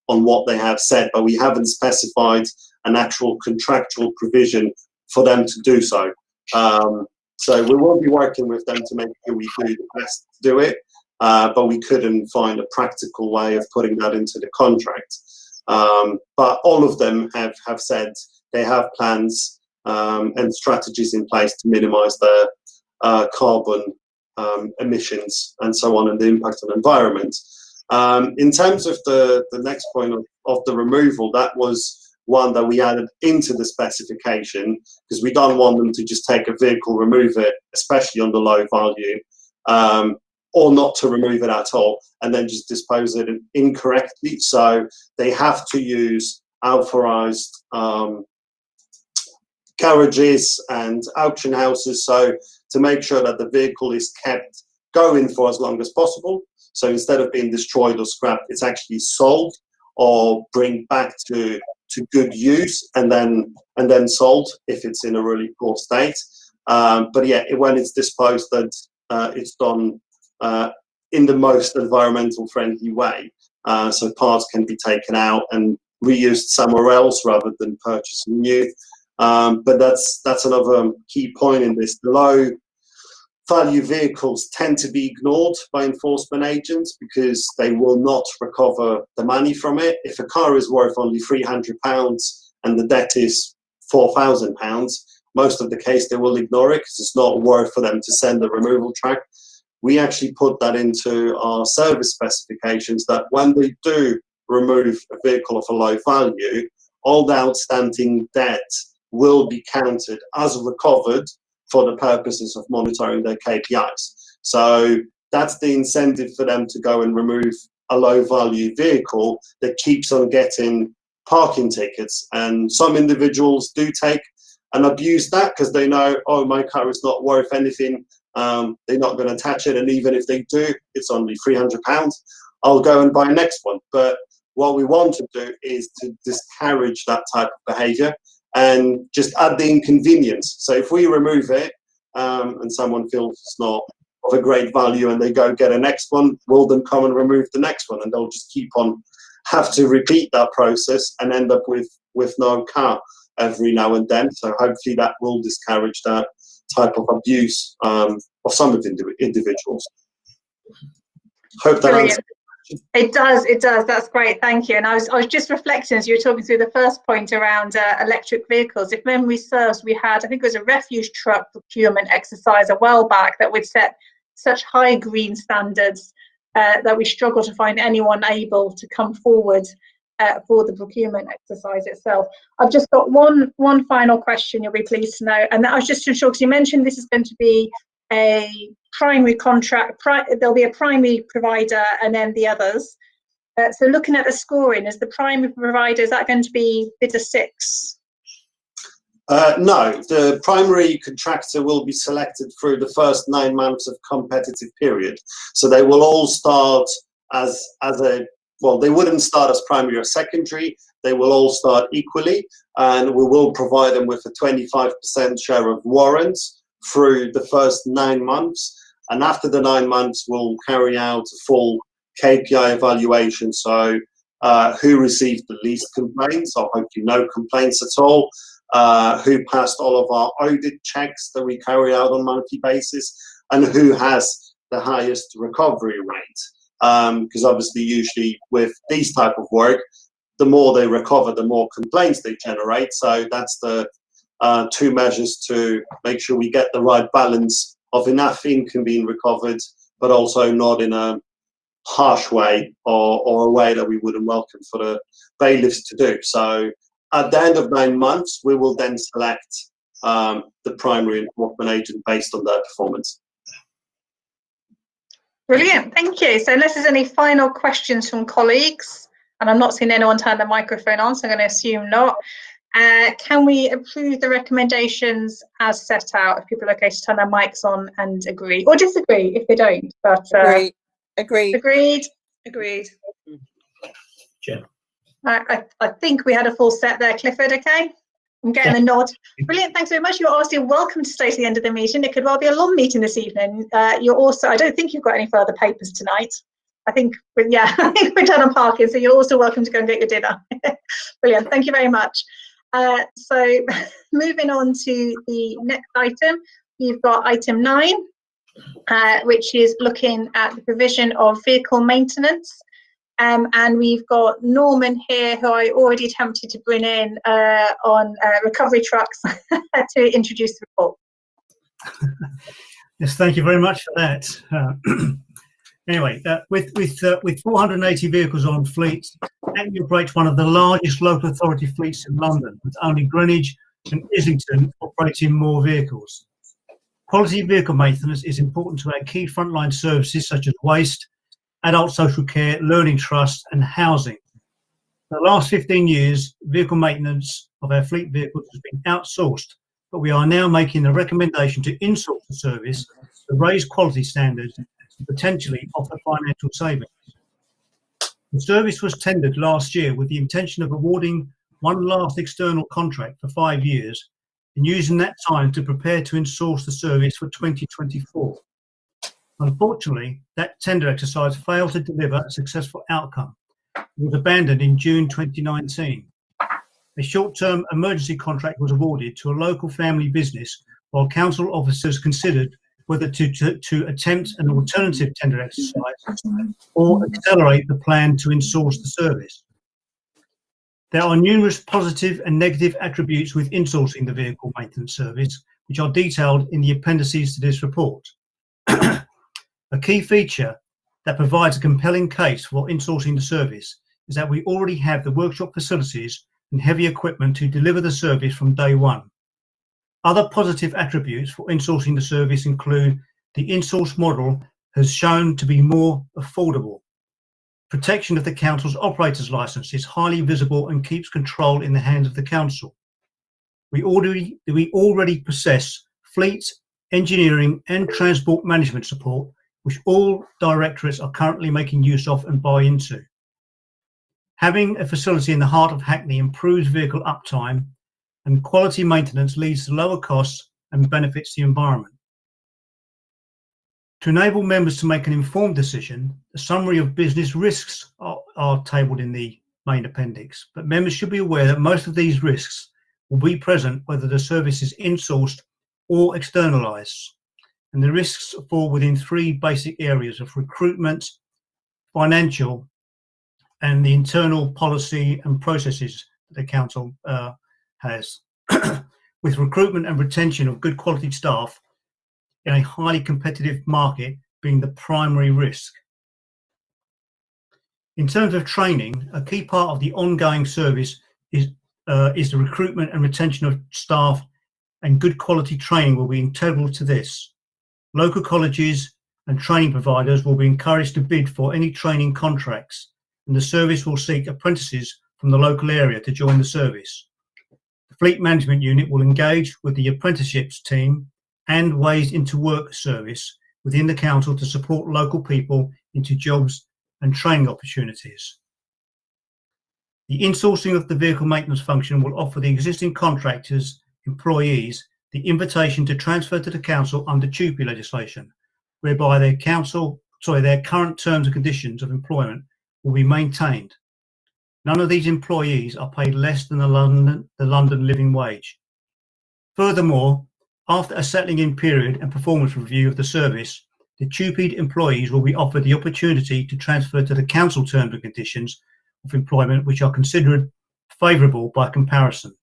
Speaker 8: on what they have said, but we haven't specified an actual contractual provision for them to do so. So we will be working with them to make sure we do the best to do it, but we couldn't find a practical way of putting that into the contract. But all of them have said they have plans and strategies in place to minimize their carbon emissions and so on, and the impact on the environment. In terms of the next point of the removal, that was one that we added into the specification, because we don't want them to just take a vehicle, remove it, especially on the low value, or not to remove it at all, and then just dispose it incorrectly. So they have to use authorized garages and auction houses, so to make sure that the vehicle is kept going for as long as possible. So instead of being destroyed or scrapped, it's actually sold or bring back to good use and then sold if it's in a really poor state. But yeah, when it's disposed, that it's done in the most environmental friendly way. So parts can be taken out and reused somewhere else rather than purchasing new. But that's another key point in this. The low value vehicles tend to be ignored by enforcement agents because they will not recover the money from it. If a car is worth only £300 and the debt is £4,000, most of the case they will ignore it because it's not worth for them to send the removal track. We actually put that into our service specifications, that when they do remove a vehicle of a low value, all the outstanding debt will be counted as recovered for the purposes of monitoring their KPIs. So that's the incentive for them to go and remove a low value vehicle that keeps on getting parking tickets. And some individuals do take and abuse that because they know, oh, my car is not worth anything. They're not going to attach it. And even if they do, it's only £300. I'll go and buy the next one. But what we want to do is to discourage that type of behavior and just add the inconvenience. So if we remove it and someone feels it's not of a great value and they go get a next one, we'll then come and remove the next one, and they'll just keep on have to repeat that process and end up with no car every now and then. So hopefully that will discourage that type of abuse of some of individuals. Hope that answers.
Speaker 2: It does. That's great. Thank you. And I was just reflecting as you were talking through the first point around electric vehicles. If memory serves, we had, I think it was a refuse truck procurement exercise a while back that would set such high green standards that we struggle to find anyone able to come forward for the procurement exercise itself. I've just got one final question you'll be pleased to know, and that was just to ensure, because you mentioned this is going to be a primary contract, there'll be a primary provider and then the others. So looking at the scoring, is the primary provider, is that going to be bidder 6?
Speaker 8: No, the primary contractor will be selected through the first 9 months of competitive period. So they will all start as well, they wouldn't start as primary or secondary. They will all start equally, and we will provide them with a 25% share of warrants through the first 9 months. And after the 9 months, we'll carry out a full KPI evaluation. So who received the least complaints, or hopefully no complaints at all, who passed all of our audit checks that we carry out on a monthly basis, and who has the highest recovery rate. Because obviously, usually with these type of work, the more they recover, the more complaints they generate. So that's the 2 measures to make sure we get the right balance of enough income being recovered, but also not in a harsh way or a way that we wouldn't welcome for the bailiffs to do. So at the end of 9 months, we will then select the primary enforcement agent based on their performance.
Speaker 2: Brilliant, thank you. So unless there's any final questions from colleagues, and I'm not seeing anyone turn the microphone on, so I'm going to assume not. Can we approve the recommendations as set out? If people are okay to turn their mics on and agree, or disagree if they don't. But agreed.
Speaker 1: Sure.
Speaker 2: I think we had a full set there, Clifford. Okay, I'm getting the nod. Brilliant, thanks very much. You're obviously welcome to stay to the end of the meeting. It could well be a long meeting this evening. You're also, I don't think you've got any further papers tonight. I think, I think we're done on parking, so you're also welcome to go and get your dinner. Brilliant, thank you very much. So moving on to the next item, you've got item 9, which is looking at the provision of vehicle maintenance. And we've got Norman here, who I already attempted to bring in on recovery trucks to introduce the report.
Speaker 9: Yes, thank you very much for that. Anyway, with 480 vehicles on fleet, Hackney operates one of the largest local authority fleets in London, with only Greenwich and Islington operating more vehicles. Quality vehicle maintenance is important to our key frontline services such as waste, adult social care, learning trust and housing. For the last 15 years, vehicle maintenance of our fleet vehicles has been outsourced, but we are now making the recommendation to insource the service to raise quality standards and potentially offer financial savings. The service was tendered last year with the intention of awarding one last external contract for 5 years and using that time to prepare to insource the service for 2024. Unfortunately, that tender exercise failed to deliver a successful outcome. It was abandoned in June 2019. A short-term emergency contract was awarded to a local family business while council officers considered whether to attempt an alternative tender exercise or accelerate the plan to insource the service. There are numerous positive and negative attributes with insourcing the vehicle maintenance service, which are detailed in the appendices to this report. A key feature that provides a compelling case for insourcing the service is that we already have the workshop facilities and heavy equipment to deliver the service from day one. Other positive attributes for insourcing the service include the insource model has shown to be more affordable. Protection of the council's operator's licence is highly visible and keeps control in the hands of the council. We already possess fleet, engineering and transport management support, which all directorates are currently making use of and buy into. Having a facility in the heart of Hackney improves vehicle uptime, and quality maintenance leads to lower costs and benefits the environment. To enable members to make an informed decision, a summary of business risks are tabled in the main appendix, but members should be aware that most of these risks will be present whether the service is insourced or externalised, and the risks fall within 3 basic areas of recruitment, financial, and the internal policy and processes that the council has. With recruitment and retention of good quality staff in a highly competitive market being the primary risk. In terms of training, a key part of the ongoing service is the recruitment and retention of staff, and good quality training will be integral to this. Local colleges and training providers will be encouraged to bid for any training contracts, and the service will seek apprentices from the local area to join the service. The Fleet Management Unit will engage with the Apprenticeships team and Ways into Work service within the council to support local people into jobs and training opportunities. The insourcing of the vehicle maintenance function will offer the existing contractors' employees the invitation to transfer to the council under TUPE legislation, whereby their current terms and conditions of employment will be maintained. None of these employees are paid less than the London living wage. Furthermore, after a settling in period and performance review of the service, the TUPE employees will be offered the opportunity to transfer to the council terms and conditions of employment which are considered favourable by comparison.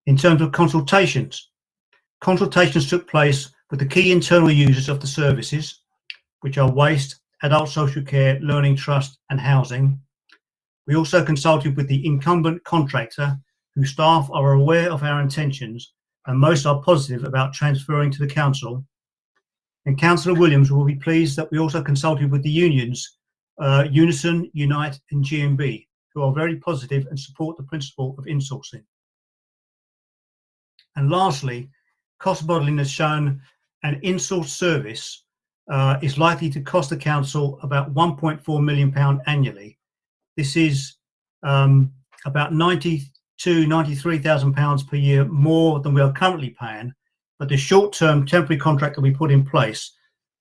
Speaker 9: In terms of consultations, consultations took place with the key internal users of the services, which are waste, adult social care, learning trust and housing. We also consulted with the incumbent contractor, whose staff are aware of our intentions and most are positive about transferring to the council. And Councillor Williams will be pleased that we also consulted with the unions, Unison, Unite and GMB, who are very positive and support the principle of insourcing. And lastly, cost modelling has shown an insourced service is likely to cost the council about £1.4 million annually. This is about £93,000 per year more than we are currently paying, but the short-term temporary contract that we put in place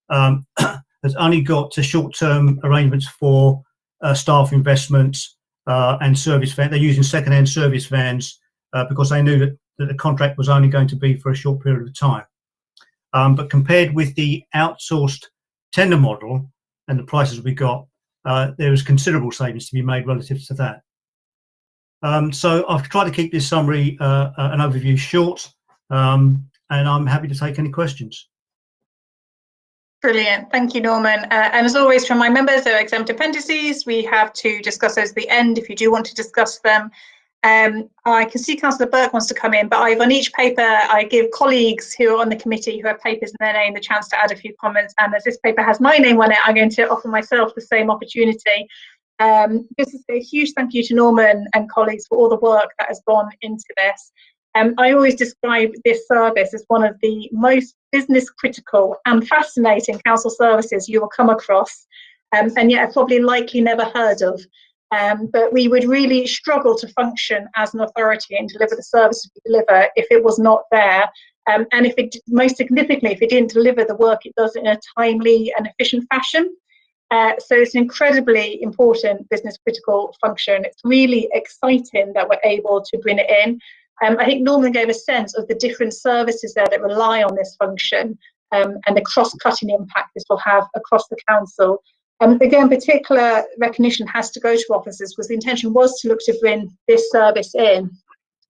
Speaker 9: has only got to short-term arrangements for staff investments and service vans. They're using second-hand service vans because they knew that the contract was only going to be for a short period of time. But compared with the outsourced tender model and the prices we got, there is considerable savings to be made relative to that. So I've tried to keep this summary, an overview short, and I'm happy to take any questions.
Speaker 2: Brilliant, thank you, Norman. And as always, from my members who are exempt apprentices, we have to discuss those at the end if you do want to discuss them. I can see Councillor Burke wants to come in, but on each paper I give colleagues who are on the committee who have papers in their name the chance to add a few comments, and as this paper has my name on it, I'm going to offer myself the same opportunity. Just to say a huge thank you to Norman and colleagues for all the work that has gone into this. I always describe this service as one of the most business critical and fascinating council services you will come across, and yet I've probably likely never heard of. But we would really struggle to function as an authority and deliver the services we deliver if it was not there. And if it, most significantly, if it didn't deliver the work it does in a timely and efficient fashion. So it's an incredibly important business critical function. It's really exciting that we're able to bring it in. I think Norman gave a sense of the different services there that rely on this function and the cross-cutting impact this will have across the council. Again, particular recognition has to go to officers because the intention was to look to bring this service in.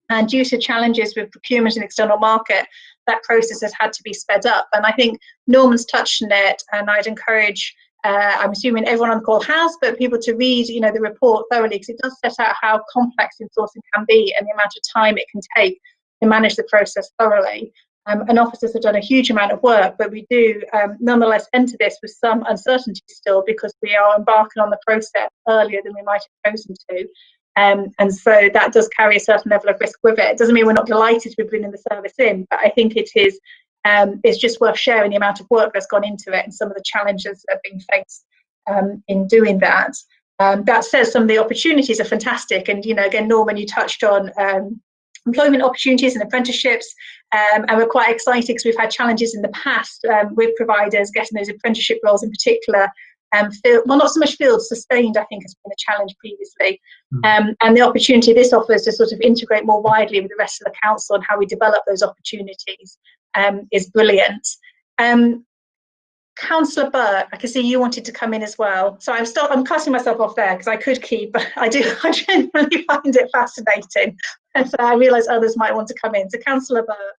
Speaker 2: And due to challenges with procurement and external market, that process has had to be sped up. And I think Norman's touched on it, and I'd encourage, I'm assuming everyone on the call has, but people to read, the report thoroughly, because it does set out how complex insourcing can be and the amount of time it can take to manage the process thoroughly. And officers have done a huge amount of work, but we do nonetheless enter this with some uncertainty still, because we are embarking on the process earlier than we might have chosen to. And so that does carry a certain level of risk with it. It doesn't mean we're not delighted with bringing the service in, but I think it is, it's just worth sharing the amount of work that's gone into it and some of the challenges that have been faced in doing that. That said, some of the opportunities are fantastic. And, again, Norman, you touched on employment opportunities and apprenticeships, and we're quite excited because we've had challenges in the past with providers getting those apprenticeship roles in particular. Not so much field sustained, I think, has been a challenge previously. And the opportunity this offers to sort of integrate more widely with the rest of the council and how we develop those opportunities is brilliant. Councillor Burke, I can see you wanted to come in as well. So I'm cutting myself off there because I could keep, but I genuinely find it fascinating. And so I realise others might want to come in. So Councillor Burke.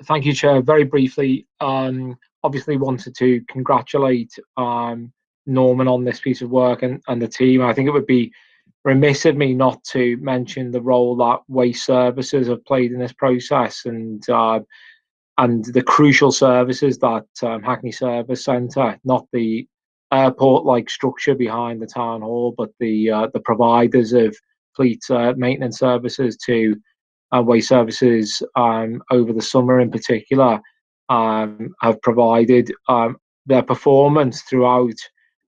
Speaker 4: Thank you, Chair. Very briefly, obviously wanted to congratulate Norman on this piece of work and the team. I think it would be remiss of me not to mention the role that waste services have played in this process. And and the crucial services that Hackney Service Centre, not the airport-like structure behind the town hall, but the providers of fleet maintenance services to waste services over the summer in particular, have provided their performance throughout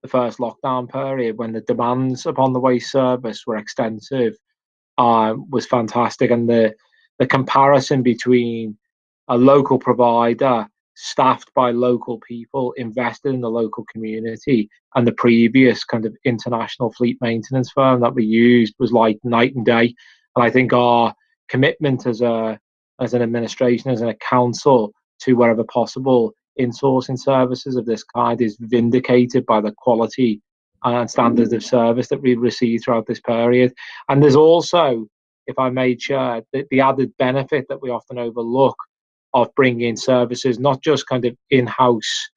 Speaker 4: the first lockdown period, when the demands upon the waste service were extensive, was fantastic. And the comparison between a local provider staffed by local people, invested in the local community, and the previous kind of international fleet maintenance firm that we used was like night and day. And I think our commitment as an administration, as a council, to wherever possible insourcing services of this kind is vindicated by the quality and standards of service that we've received throughout this period. And there's also, if I may share, the added benefit that we often overlook of bringing services not just kind of in-house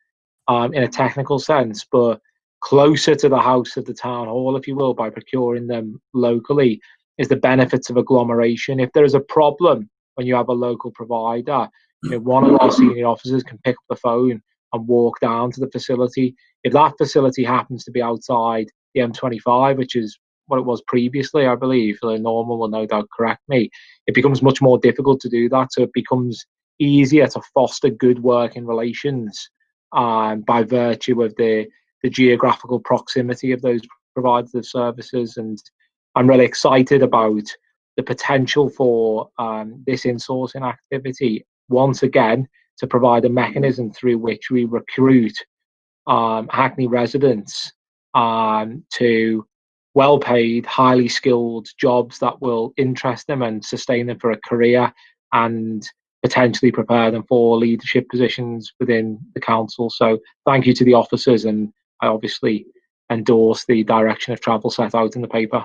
Speaker 4: in a technical sense, but closer to the house of the town hall, if you will, by procuring them locally, is the benefits of agglomeration. If there is a problem when you have a local provider, one of our senior officers can pick up the phone and walk down to the facility. If that facility happens to be outside the M25, which is what it was previously, I believe, Norman will no doubt correct me, it becomes much more difficult to do that. So it becomes easier to foster good working relations by virtue of the geographical proximity of those providers of services. And I'm really excited about the potential for this insourcing activity, once again, to provide a mechanism through which we recruit Hackney residents to well-paid, highly skilled jobs that will interest them and sustain them for a career, and potentially prepare them for leadership positions within the council. So thank you to the officers, and I obviously endorse the direction of travel set out in the paper.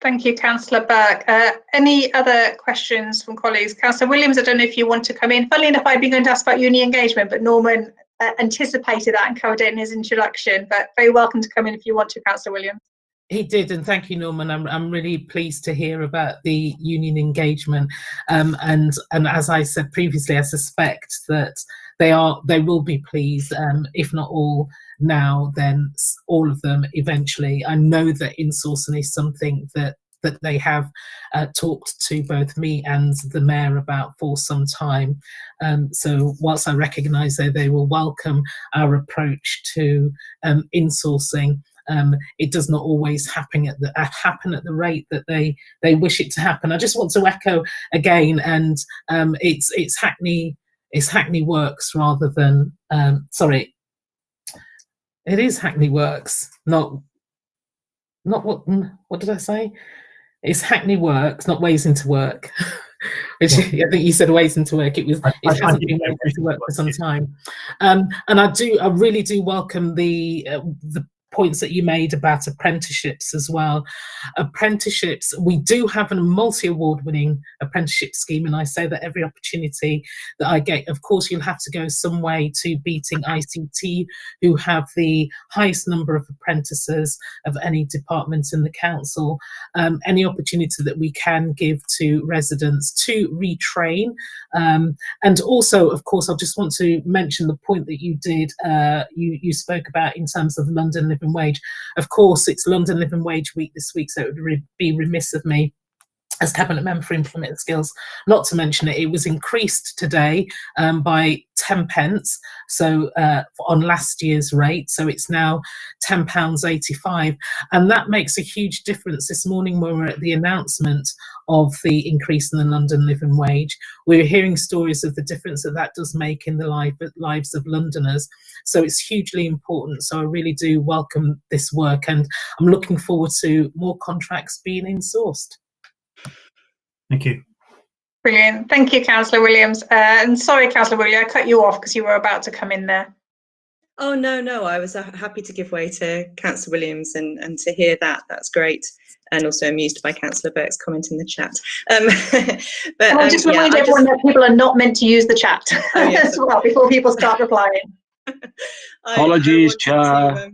Speaker 2: Thank you, Councillor Burke. Any other questions from colleagues? Councillor Williams, I don't know if you want to come in. Funnily enough, I'd been going to ask about uni engagement, but Norman anticipated that and covered it in his introduction, but very welcome to come in if you want to, Councillor Williams.
Speaker 6: He did, and thank you, Norman. I'm really pleased to hear about the union engagement, and as I said previously, I suspect that they will be pleased, if not all now, then all of them eventually. I know that insourcing is something that they have talked to both me and the Mayor about for some time. So whilst I recognise that they will welcome our approach to insourcing, it does not always happen at the rate that they wish it to happen. I just want to echo again, and it's Hackney Works rather than sorry, it is Hackney Works, not what did I say? It's Hackney Works, not Ways into Work. Which I think you said Ways into Work. It hasn't been Ways into Work for some time, and I really do welcome the points that you made about apprenticeships as well. Apprenticeships, we do have a multi-award winning apprenticeship scheme, and I say that every opportunity that I get. Of course, you'll have to go some way to beating ICT, who have the highest number of apprentices of any department in the council. Any opportunity that we can give to residents to retrain, and also, of course, I just want to mention the point that you did. You spoke about in terms of London living wage. Of course, it's London Living Wage Week this week, so it would be remiss of me as Cabinet Member for Employment and Skills not to mention it. It was increased today by 10 pence, so on last year's rate, so it's now £10.85, and that makes a huge difference. This morning when we were at the announcement of the increase in the London living wage, we're hearing stories of the difference that does make in the lives of Londoners, so it's hugely important. So I really do welcome this work, and I'm looking forward to more contracts being insourced.
Speaker 9: Thank you.
Speaker 2: Brilliant. Thank you, Councillor Williams. And sorry, Councillor Williams, I cut you off because you were about to come in there.
Speaker 3: Oh, no, I was happy to give way to Councillor Williams and to hear that. That's great. And also amused by Councillor Burke's comment in the chat. But
Speaker 2: I'll just remind everyone that people are not meant to use the chat as well before people start replying.
Speaker 4: Apologies, Chair.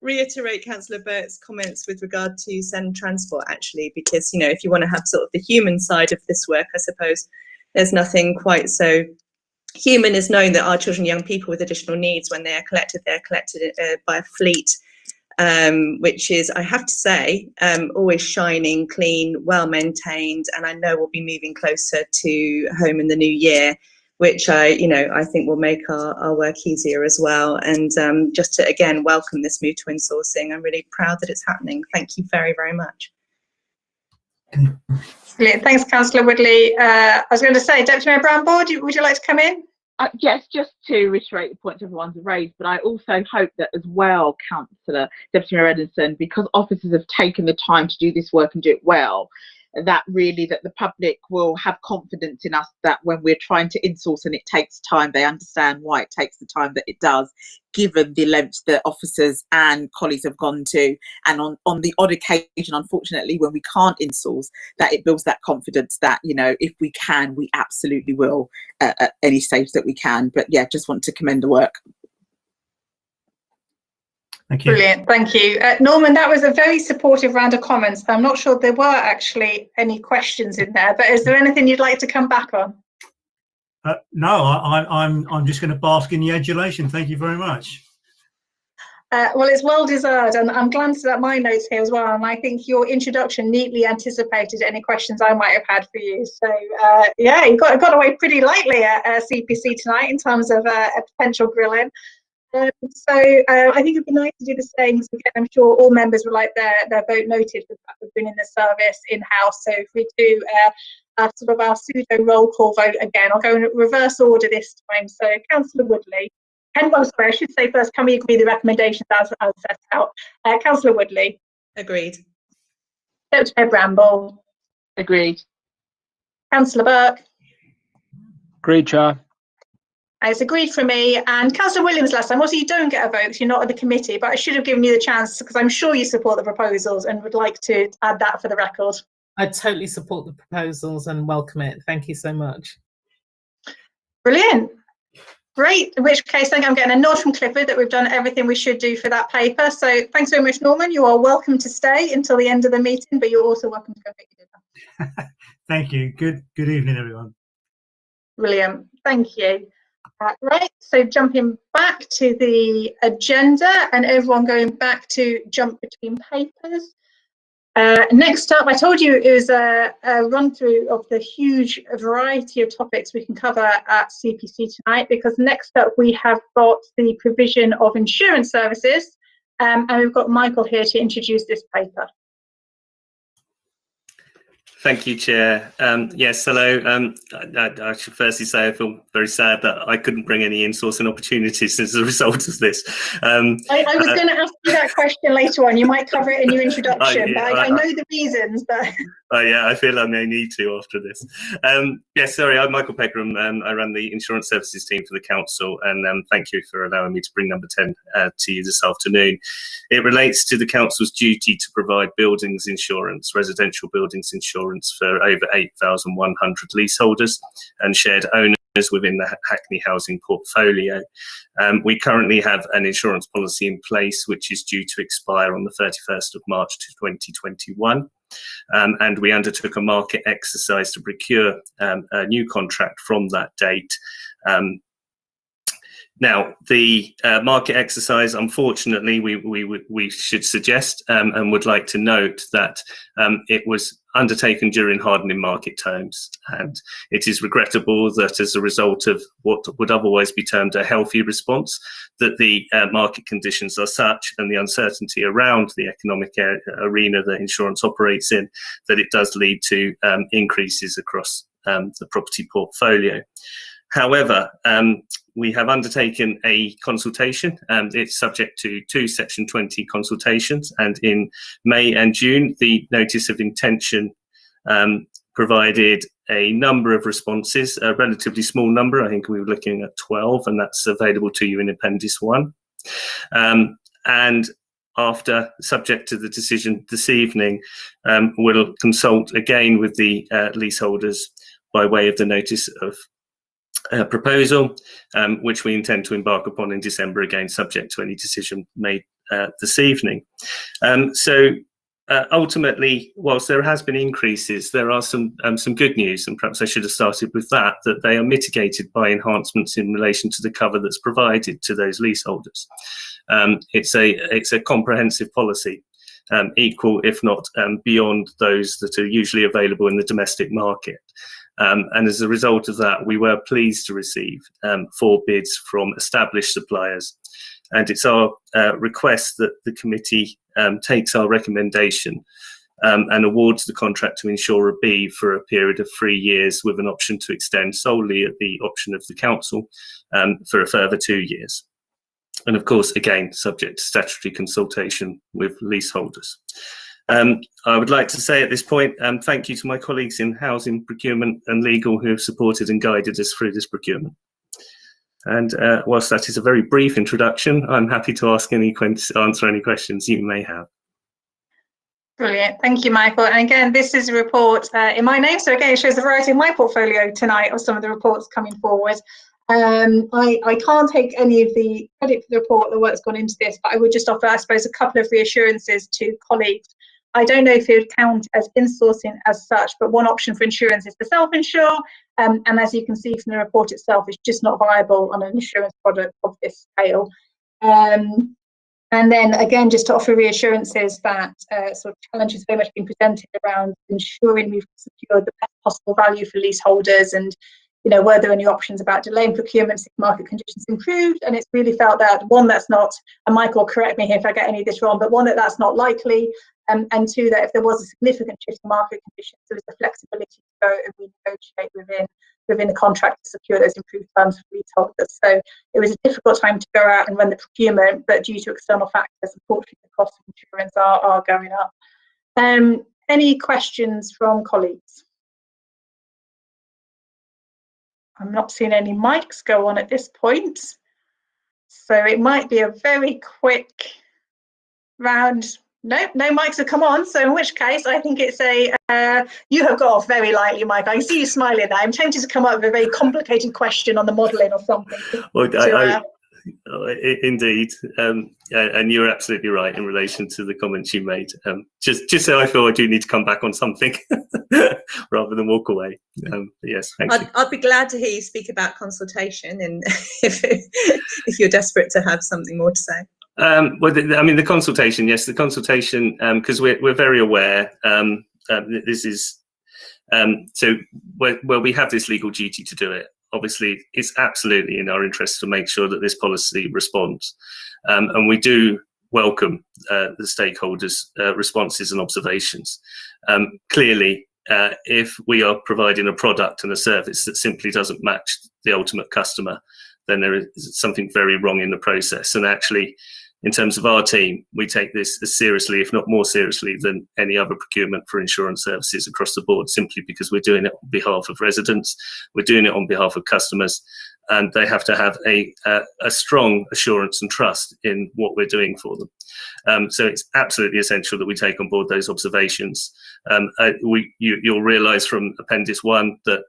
Speaker 3: Reiterate Councillor Burke's comments with regard to send transport, actually, because, if you want to have sort of the human side of this work, I suppose there's nothing quite so human as knowing that our children and young people with additional needs, when they're collected by a fleet, which is, I have to say, always shining, clean, well maintained, and I know we'll be moving closer to home in the new year, which I think will make our work easier as well. And just to again welcome this move to insourcing, I'm really proud that it's happening. Thank you very, very much.
Speaker 2: Brilliant. Thanks, Councillor Woodley. I was going to say, Deputy Mayor Bramble, would you like to come in?
Speaker 7: Yes, just to reiterate the points everyone's raised, but I also hope that as well, Councillor Deputy Mayor Edison, because officers have taken the time to do this work and do it well, that really that the public will have confidence in us, that when we're trying to insource and it takes time, they understand why it takes the time that it does, given the lengths that officers and colleagues have gone to, and on the odd occasion, unfortunately, when we can't insource, that it builds that confidence that, if we can, we absolutely will at any stage that we can. But yeah, just want to commend the work.
Speaker 9: Thank you.
Speaker 2: Brilliant, thank you. Norman, that was a very supportive round of comments. I'm not sure there were actually any questions in there, but is there anything you'd like to come back on?
Speaker 9: No, I'm just going to bask in the adulation. Thank you very much.
Speaker 2: Well, it's well deserved, and I'm glancing at my notes here as well, and I think your introduction neatly anticipated any questions I might have had for you. So yeah, you got away pretty lightly at CPC tonight in terms of a potential grilling. So I think it'd be nice to do the same. So again, I'm sure all members would like their vote noted for the fact we've been in the service in-house. So if we do sort of our pseudo roll call vote again, I'll go in reverse order this time. So Councillor Woodley, sorry, I should say first, can we agree the recommendations as set out? Councillor Woodley.
Speaker 3: Agreed.
Speaker 2: Deputy Mayor Bramble.
Speaker 7: Agreed.
Speaker 2: Councillor Burke.
Speaker 4: Agreed, Chair.
Speaker 2: It's agreed for me. And Councillor Williams last time, also you don't get a vote because you're not on the committee, but I should have given you the chance because I'm sure you support the proposals and would like to add that for the record.
Speaker 6: I totally support the proposals and welcome it. Thank you so much.
Speaker 2: Brilliant. Great. In which case, I think I'm getting a nod from Clifford that we've done everything we should do for that paper. So thanks very much, Norman. You are welcome to stay until the end of the meeting, but you're also welcome to go get your dinner.
Speaker 9: Thank you. Good evening, everyone.
Speaker 2: Brilliant. Thank you. Right, so jumping back to the agenda and everyone going back to jump between papers. Next up, I told you it was a run through of the huge variety of topics we can cover at CPC tonight, because next up we have got the provision of insurance services, and we've got Michael here to introduce this paper.
Speaker 10: Thank you, Chair. Yes, hello. I should firstly say I feel very sad that I couldn't bring any insourcing opportunities as a result of this.
Speaker 2: I was going to ask you that question later on. You might cover it in your introduction, but I know the reasons. But
Speaker 10: yeah, I feel I may need to after this. Yes, sorry, I'm Michael Pegram. I run the insurance services team for the council, and thank you for allowing me to bring number 10 to you this afternoon. It relates to the council's duty to provide buildings insurance, residential buildings insurance for over 8,100 leaseholders and shared owners within the Hackney housing portfolio. We currently have an insurance policy in place which is due to expire on the 31st of March 2021. And we undertook a market exercise to procure a new contract from that date. Now, the market exercise, unfortunately, we should suggest and would like to note that it was undertaken during hardening market times, and it is regrettable that as a result of what would otherwise be termed a healthy response, that the market conditions are such and the uncertainty around the economic arena that insurance operates in, that it does lead to increases across the property portfolio. However, we have undertaken a consultation, and it's subject to 2 Section 20 consultations, and in May and June the notice of intention provided a number of responses, a relatively small number. I think we were looking at 12, and that's available to you in Appendix 1. And after, subject to the decision this evening, we'll consult again with the leaseholders by way of the notice of proposal, which we intend to embark upon in December, again subject to any decision made this evening. So ultimately, whilst there has been increases, there are some good news, and perhaps I should have started with that they are mitigated by enhancements in relation to the cover that's provided to those leaseholders. It's a comprehensive policy, equal, if not beyond those that are usually available in the domestic market. And as a result of that, we were pleased to receive 4 bids from established suppliers. And it's our request that the committee takes our recommendation and awards the contract to Insurer B for a period of 3 years, with an option to extend solely at the option of the council for a further 2 years. And of course, again, subject to statutory consultation with leaseholders. I would like to say at this point, thank you to my colleagues in Housing, Procurement and Legal who have supported and guided us through this procurement. And whilst that is a very brief introduction, I'm happy to answer any questions you may have.
Speaker 2: Brilliant. Thank you, Michael. And again, this is a report in my name. So again, it shows the variety of my portfolio tonight of some of the reports coming forward. I can't take any of the credit for the report, the work that's gone into this, but I would just offer, I suppose, a couple of reassurances to colleagues. I don't know if it would count as insourcing as such, but one option for insurance is to self-insure. And as you can see from the report itself, it's just not viable on an insurance product of this scale. And then again, just to offer reassurances that sort of challenges very much been presented around ensuring we've secured the best possible value for leaseholders, and were there any options about delaying procurement if market conditions improved? And it's really felt that, one, that's not, and Michael, correct me here if I get any of this wrong, but one, that's not likely, and two, that if there was a significant shift in market conditions, there was the flexibility to go and renegotiate within the contract to secure those improved terms for leaseholders. So it was a difficult time to go out and run the procurement, but due to external factors, unfortunately, the cost of insurance are going up. Any questions from colleagues? I'm not seeing any mics go on at this point, so it might be a very quick round. No mics have come on, so in which case I think it's you have got off very lightly, Mike. I can see you smiling there. I'm tempted to come up with a very complicated question on the modelling or something.
Speaker 10: Well, indeed, and you're absolutely right in relation to the comments you made. Just so I feel I do need to come back on something rather than walk away. Yes, thank you.
Speaker 3: I'd be glad to hear you speak about consultation, and if you're desperate to have something more to say.
Speaker 10: Well, the consultation, yes, the consultation, because we're very aware. This is so where we have this legal duty to do it. Obviously, it's absolutely in our interest to make sure that this policy responds, and we do welcome the stakeholders' responses and observations. Clearly, if we are providing a product and a service that simply doesn't match the ultimate customer, then there is something very wrong in the process. And actually, in terms of our team, we take this as seriously, if not more seriously, than any other procurement for insurance services across the board, simply because we're doing it on behalf of residents, we're doing it on behalf of customers, and they have to have a strong assurance and trust in what we're doing for them. So it's absolutely essential that we take on board those observations. You'll realise from Appendix 1 that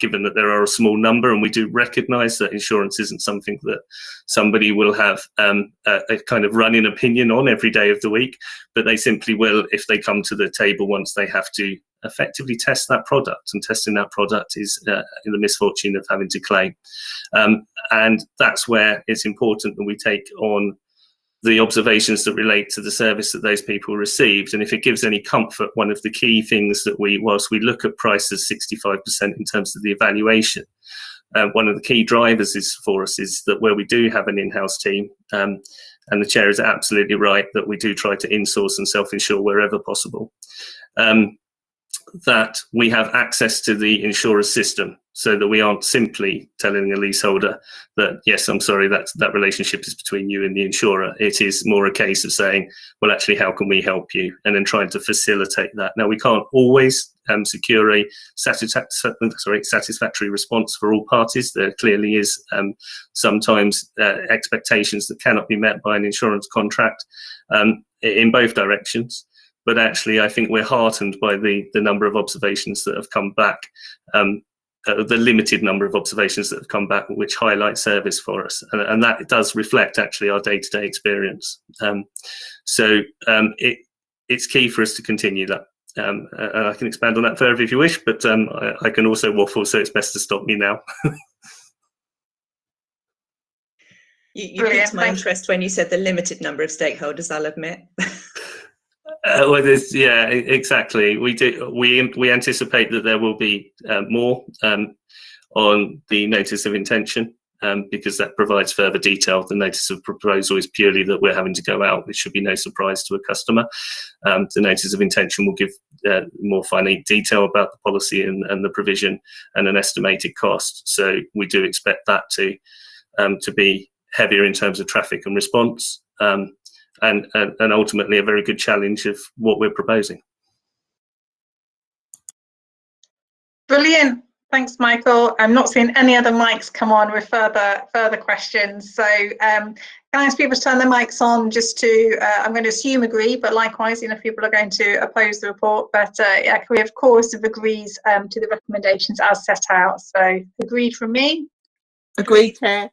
Speaker 10: given that there are a small number, and we do recognise that insurance isn't something that somebody will have a kind of running opinion on every day of the week, but they simply will if they come to the table once they have to effectively test that product, and testing that product is in the misfortune of having to claim. And that's where it's important that we take on the observations that relate to the service that those people received. And if it gives any comfort, one of the key things that whilst we look at prices 65% in terms of the evaluation, one of the key drivers for us is that where we do have an in-house team, and the chair is absolutely right that we do try to insource and self-insure wherever possible, that we have access to the insurer system, so that we aren't simply telling a leaseholder that, yes, I'm sorry, that relationship is between you and the insurer. It is more a case of saying, well, actually, how can we help you? And then trying to facilitate that. Now, we can't always secure a satisfactory response for all parties. There clearly is sometimes expectations that cannot be met by an insurance contract in both directions. But actually, I think we're heartened by the number of observations that have come back, the limited number of observations that have come back, which highlight service for us. And that does reflect actually our day-to-day experience. it's key for us to continue that. And I can expand on that further if you wish, but I can also waffle, so it's best to stop me now.
Speaker 3: You piqued my interest when you said the limited number of stakeholders, I'll admit.
Speaker 10: Well, yeah, exactly. We anticipate that there will be more on the notice of intention, because that provides further detail. The notice of proposal is purely that we're having to go out, which should be no surprise to a customer. The notice of intention will give more finite detail about the policy and the provision and an estimated cost. So we do expect that to be heavier in terms of traffic and response, and ultimately a very good challenge of what we're proposing.
Speaker 2: Brilliant. Thanks, Michael. I'm not seeing any other mics come on with further questions. So can I ask people to turn their mics on just to, I'm going to assume agree, but likewise, if people are going to oppose the report, but yeah, can we of course agrees to the recommendations as set out? So agreed from me.
Speaker 7: Agreed, Chair.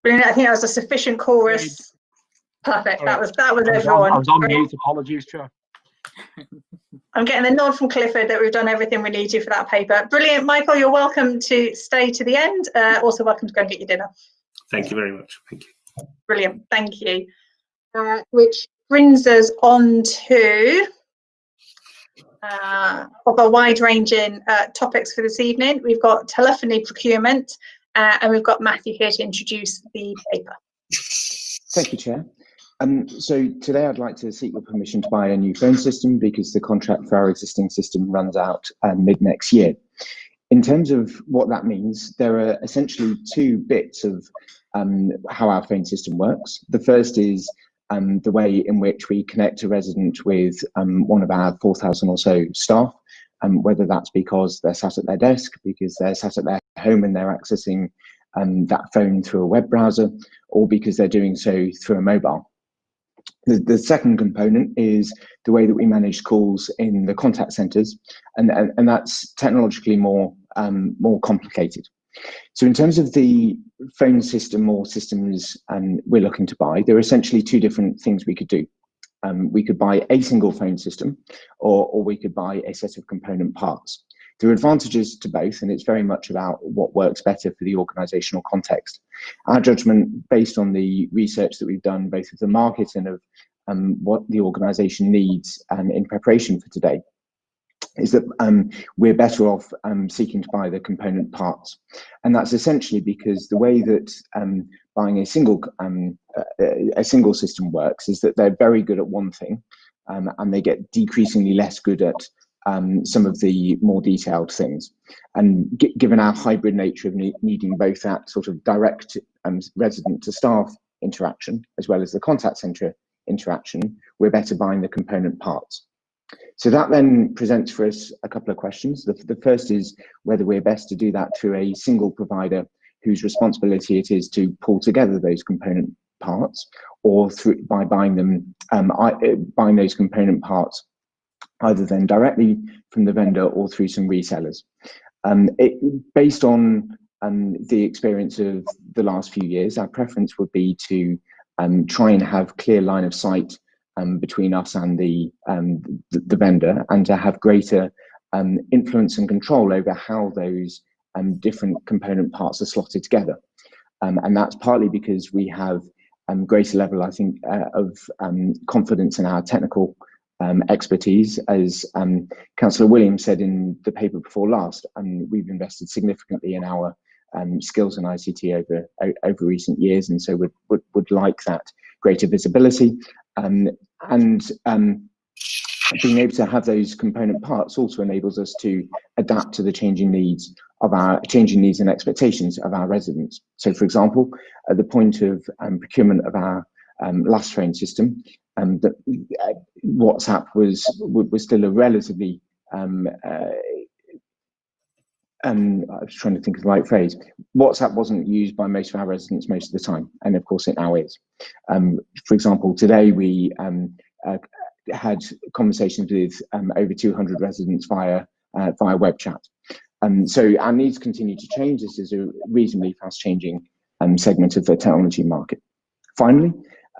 Speaker 2: Brilliant. I think that was a sufficient chorus. Perfect. That was everyone.
Speaker 4: I was on mute. Apologies, Chair.
Speaker 2: I'm getting a nod from Clifford that we've done everything we need to for that paper. Brilliant. Michael, you're welcome to stay to the end. Also welcome to go and get your dinner.
Speaker 10: Thank you very much. Thank you.
Speaker 2: Brilliant. Thank you. Which brings us on to of a wide-ranging topics for this evening. We've got telephony procurement, and we've got Matthew here to introduce the paper.
Speaker 11: Thank you, Chair. So today I'd like to seek your permission to buy a new phone system because the contract for our existing system runs out mid next year. In terms of what that means, there are essentially two bits of how our phone system works. The first is the way in which we connect a resident with one of our 4,000 or so staff, whether that's because they're sat at their desk, because they're sat at their home and they're accessing that phone through a web browser, or because they're doing so through a mobile. The second component is the way that we manage calls in the contact centres, and that's technologically more complicated. So in terms of the phone system or systems we're looking to buy, there are essentially two different things we could do. We could buy a single phone system, or we could buy a set of component parts. There are advantages to both, and it's very much about what works better for the organisational context. Our judgment, based on the research that we've done, both of the market and of what the organisation needs in preparation for today, is that we're better off seeking to buy the component parts. And that's essentially because the way that buying a single system works is that they're very good at one thing, and they get decreasingly less good at some of the more detailed things. And given our hybrid nature of needing both that sort of direct resident to staff interaction as well as the contact centre interaction, we're better buying the component parts. So that then presents for us a couple of questions. The first is whether we're best to do that through a single provider whose responsibility it is to pull together those component parts, or by buying those component parts either then directly from the vendor or through some resellers. Based on the experience of the last few years, our preference would be to try and have clear line of sight between us and the vendor, and to have greater influence and control over how those different component parts are slotted together. And that's partly because we have greater level, I think, of confidence in our technical expertise. As Councillor Williams said in the paper before last, we've invested significantly in our skills in ICT over recent years, and so would like that greater visibility. And being able to have those component parts also enables us to adapt to the changing needs and expectations of our residents. So, for example, at the point of procurement of our last phone system, that WhatsApp was still a relatively I was trying to think of the right phrase. WhatsApp wasn't used by most of our residents most of the time, and of course it now is. For example, today we had conversations with over 200 residents via web chat. So our needs continue to change. This is a reasonably fast changing segment of the technology market. Finally,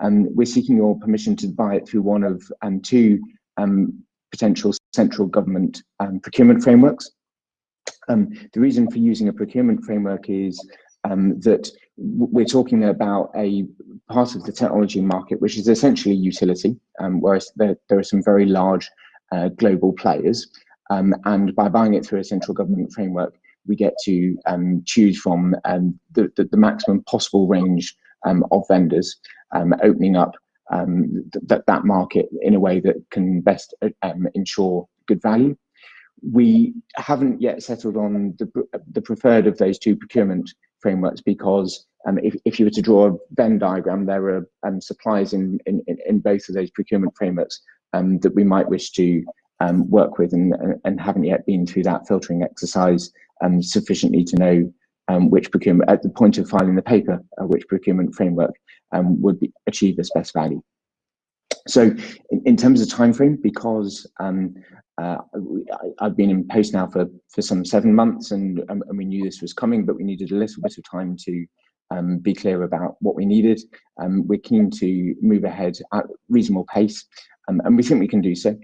Speaker 11: We're seeking your permission to buy it through one of two potential central government procurement frameworks. The reason for using a procurement framework is that we're talking about a part of the technology market which is essentially utility, whereas there are some very large global players, and by buying it through a central government framework, we get to choose from the maximum possible range of vendors, opening up that market in a way that can best ensure good value. We haven't yet settled on the preferred of those two procurement frameworks because if you were to draw a Venn diagram, there are suppliers in both of those procurement frameworks that we might wish to work with, and haven't yet been through that filtering exercise sufficiently to know which procurement, at the point of filing the paper, which procurement framework would achieve the best value. So in terms of time frame, because I've been in post now for some 7 months, and we knew this was coming, but we needed a little bit of time to be clear about what we needed. We're keen to move ahead at reasonable pace, and we think we can do so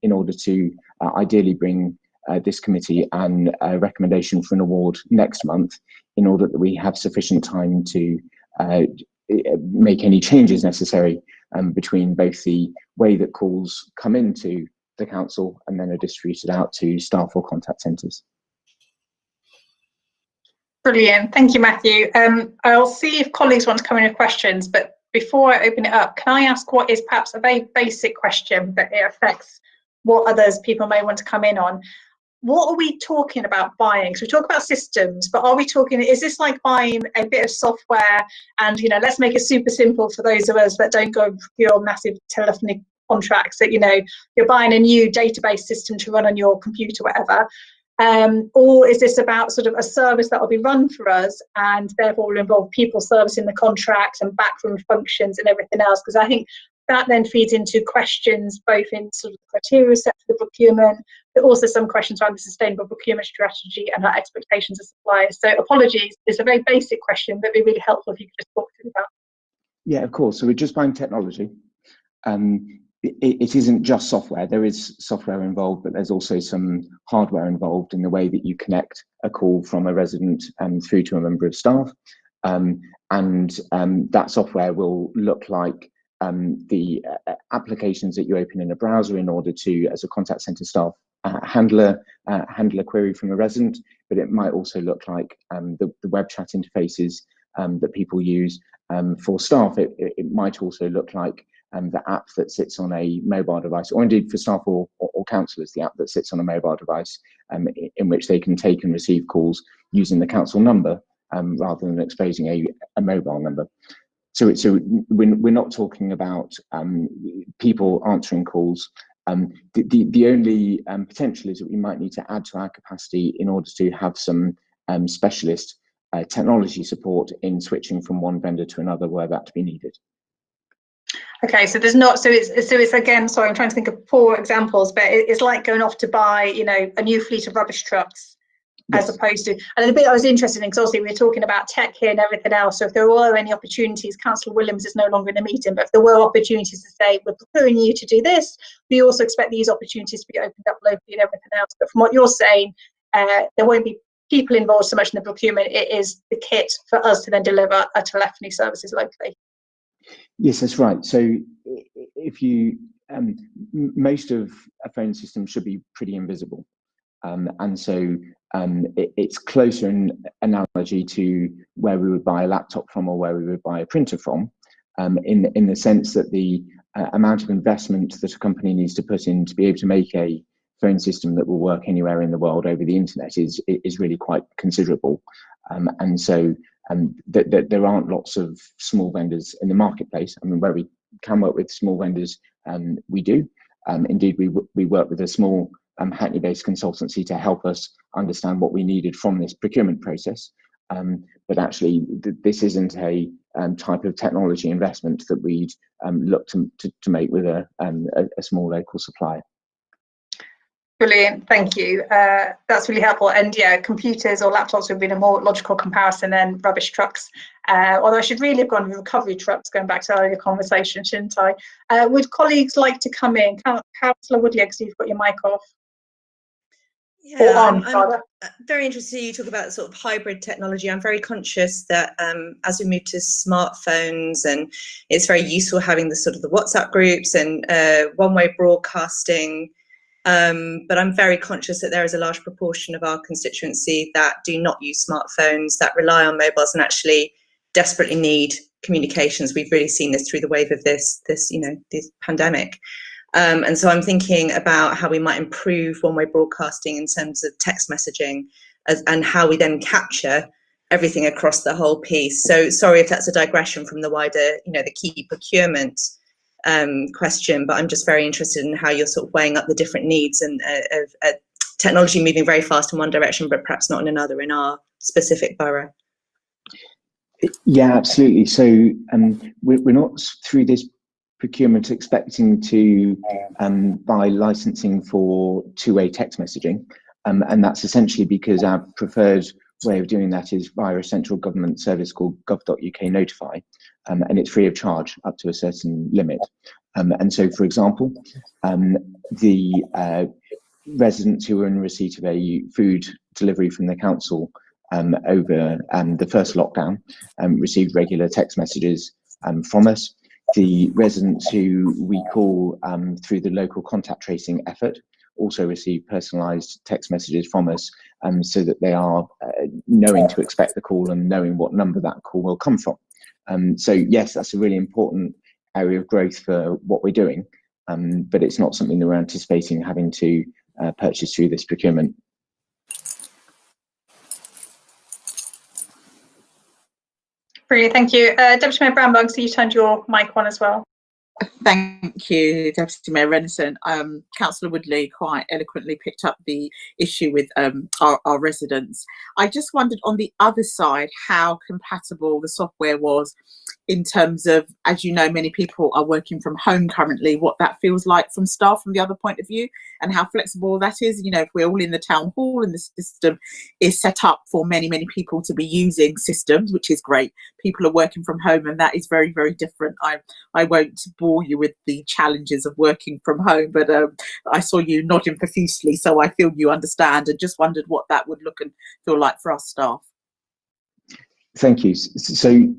Speaker 11: in order to ideally bring this committee and a recommendation for an award next month, in order that we have sufficient time to make any changes necessary between both the way that calls come into the council and then are distributed out to staff or contact centres.
Speaker 2: Brilliant, thank you, Matthew. I'll see if colleagues want to come in with questions, but before I open it up, can I ask what is perhaps a very basic question, but it affects what others people may want to come in on? What are we talking about buying? So we talk about systems, but are we talking, is this like buying a bit of software and, you know, let's make it super simple for those of us that don't go and procure massive telephony contracts, that, you know, you're buying a new database system to run on your computer, whatever. Or is this about sort of a service that will be run for us and therefore will involve people servicing the contracts and backroom functions and everything else? Because I think that then feeds into questions both in sort of the criteria set for the procurement, but also some questions around the sustainable procurement strategy and our expectations of suppliers. So apologies, it's a very basic question, but it'd be really helpful if you could just talk through that.
Speaker 11: Yeah, of course. So we're just buying technology. It isn't just software. There is software involved, but there's also some hardware involved in the way that you connect a call from a resident through to a member of staff. And that software will look like the applications that you open in a browser in order to, as a contact center staff, handle a query from a resident, but it might also look like the web chat interfaces that people use for staff. It might also look like the app that sits on a mobile device, or indeed for staff or councillors, the app that sits on a mobile device, in which they can take and receive calls using the council number rather than exposing a mobile number. So we're not talking about people answering calls. The only potential is that we might need to add to our capacity in order to have some specialist technology support in switching from one vendor to another where that to be needed.
Speaker 2: Okay, so there's not, so it's again, sorry, I'm trying to think of poor examples, but it's like going off to buy, you know, a new fleet of rubbish trucks, yes, as opposed to, and the bit I was interested in, because obviously we were talking about tech here and everything else, so if there were any opportunities, Councillor Williams is no longer in the meeting, but if there were opportunities to say, we're preparing you to do this, we also expect these opportunities to be opened up locally and everything else. But from what you're saying, there won't be people involved so much in the procurement, it is the kit for us to then deliver a telephony services locally.
Speaker 11: Yes, that's right. So if you, most of a phone system should be pretty invisible. And so it's closer in analogy to where we would buy a laptop from or where we would buy a printer from, in the sense that the amount of investment that a company needs to put in to be able to make a phone system that will work anywhere in the world over the internet is really quite considerable. And so there aren't lots of small vendors in the marketplace. I mean, where we can work with small vendors, we do. Indeed, we work with a small Hackney-based consultancy to help us understand what we needed from this procurement process. But actually, this isn't a type of technology investment that we'd look to make with a small local supplier.
Speaker 2: Brilliant, thank you. That's really helpful. And yeah, computers or laptops would have been a more logical comparison than rubbish trucks. Although I should really have gone with recovery trucks, going back to earlier conversation, shouldn't I? Would colleagues like to come in? Councillor Woodlegs, you've got your mic off.
Speaker 3: Yeah, I'm very interested. You talk about sort of hybrid technology. I'm very conscious that as we move to smartphones, and it's very useful having the sort of the WhatsApp groups and one-way broadcasting. But I'm very conscious that there is a large proportion of our constituency that do not use smartphones, that rely on mobiles, and actually desperately need communications. We've really seen this through the wave of this pandemic. And so I'm thinking about how we might improve one-way broadcasting in terms of text messaging, and how we then capture everything across the whole piece. So sorry if that's a digression from the wider, the key procurement question, but I'm just very interested in how you're sort of weighing up the different needs and of technology moving very fast in one direction, but perhaps not in another in our specific borough.
Speaker 11: Yeah, absolutely. So we're not through this procurement expecting to buy licensing for two-way text messaging, and that's essentially because our preferred way of doing that is via a central government service called gov.uk notify, and it's free of charge up to a certain limit. And so, for example, the residents who were in receipt of a food delivery from the council over the first lockdown received regular text messages from us. The residents who we call through the local contact tracing effort also receive personalised text messages from us, so that they are knowing to expect the call and knowing what number that call will come from. So yes, that's a really important area of growth for what we're doing, but it's not something that we're anticipating having to purchase through this procurement.
Speaker 2: Brilliant, thank you. Deputy Mayor Brownbug, so you turned your mic on as well.
Speaker 7: Thank you, Deputy Mayor Renison. Councillor Woodley quite eloquently picked up the issue with our residents. I just wondered on the other side how compatible the software was in terms of, as you know, many people are working from home currently, what that feels like from staff from the other point of view, and how flexible that is. If we're all in the town hall and the system is set up for many people to be using systems, which is great. People are working from home, and that is very, very different. I won't bore you with the challenges of working from home, but I saw you nodding profusely, so I feel you understand, and just wondered what that would look and feel like for our staff.
Speaker 11: Thank you. So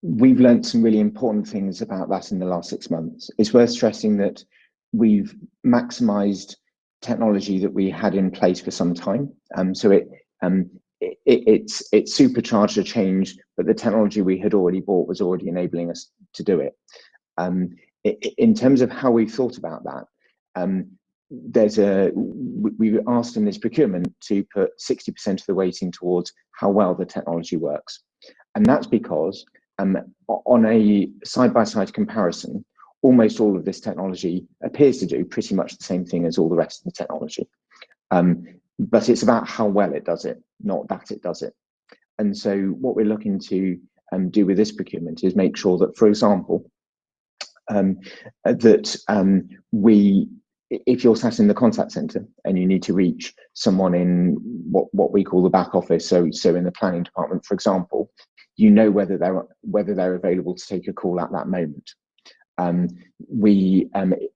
Speaker 11: we've learned some really important things about that in the last 6 months. It's worth stressing that we've maximised technology that we had in place for some time. So it's supercharged a change, but the technology we had already bought was already enabling us to do it. In terms of how we've thought about that, we've asked in this procurement to put 60% of the weighting towards how well the technology works. And that's because on a side-by-side comparison, almost all of this technology appears to do pretty much the same thing as all the rest of the technology. But it's about how well it does it, not that it does it. And so what we're looking to do with this procurement is make sure that, for example, if you're sat in the contact centre and you need to reach someone in what we call the back office, so in the planning department, for example, you know whether they're available to take a call at that moment.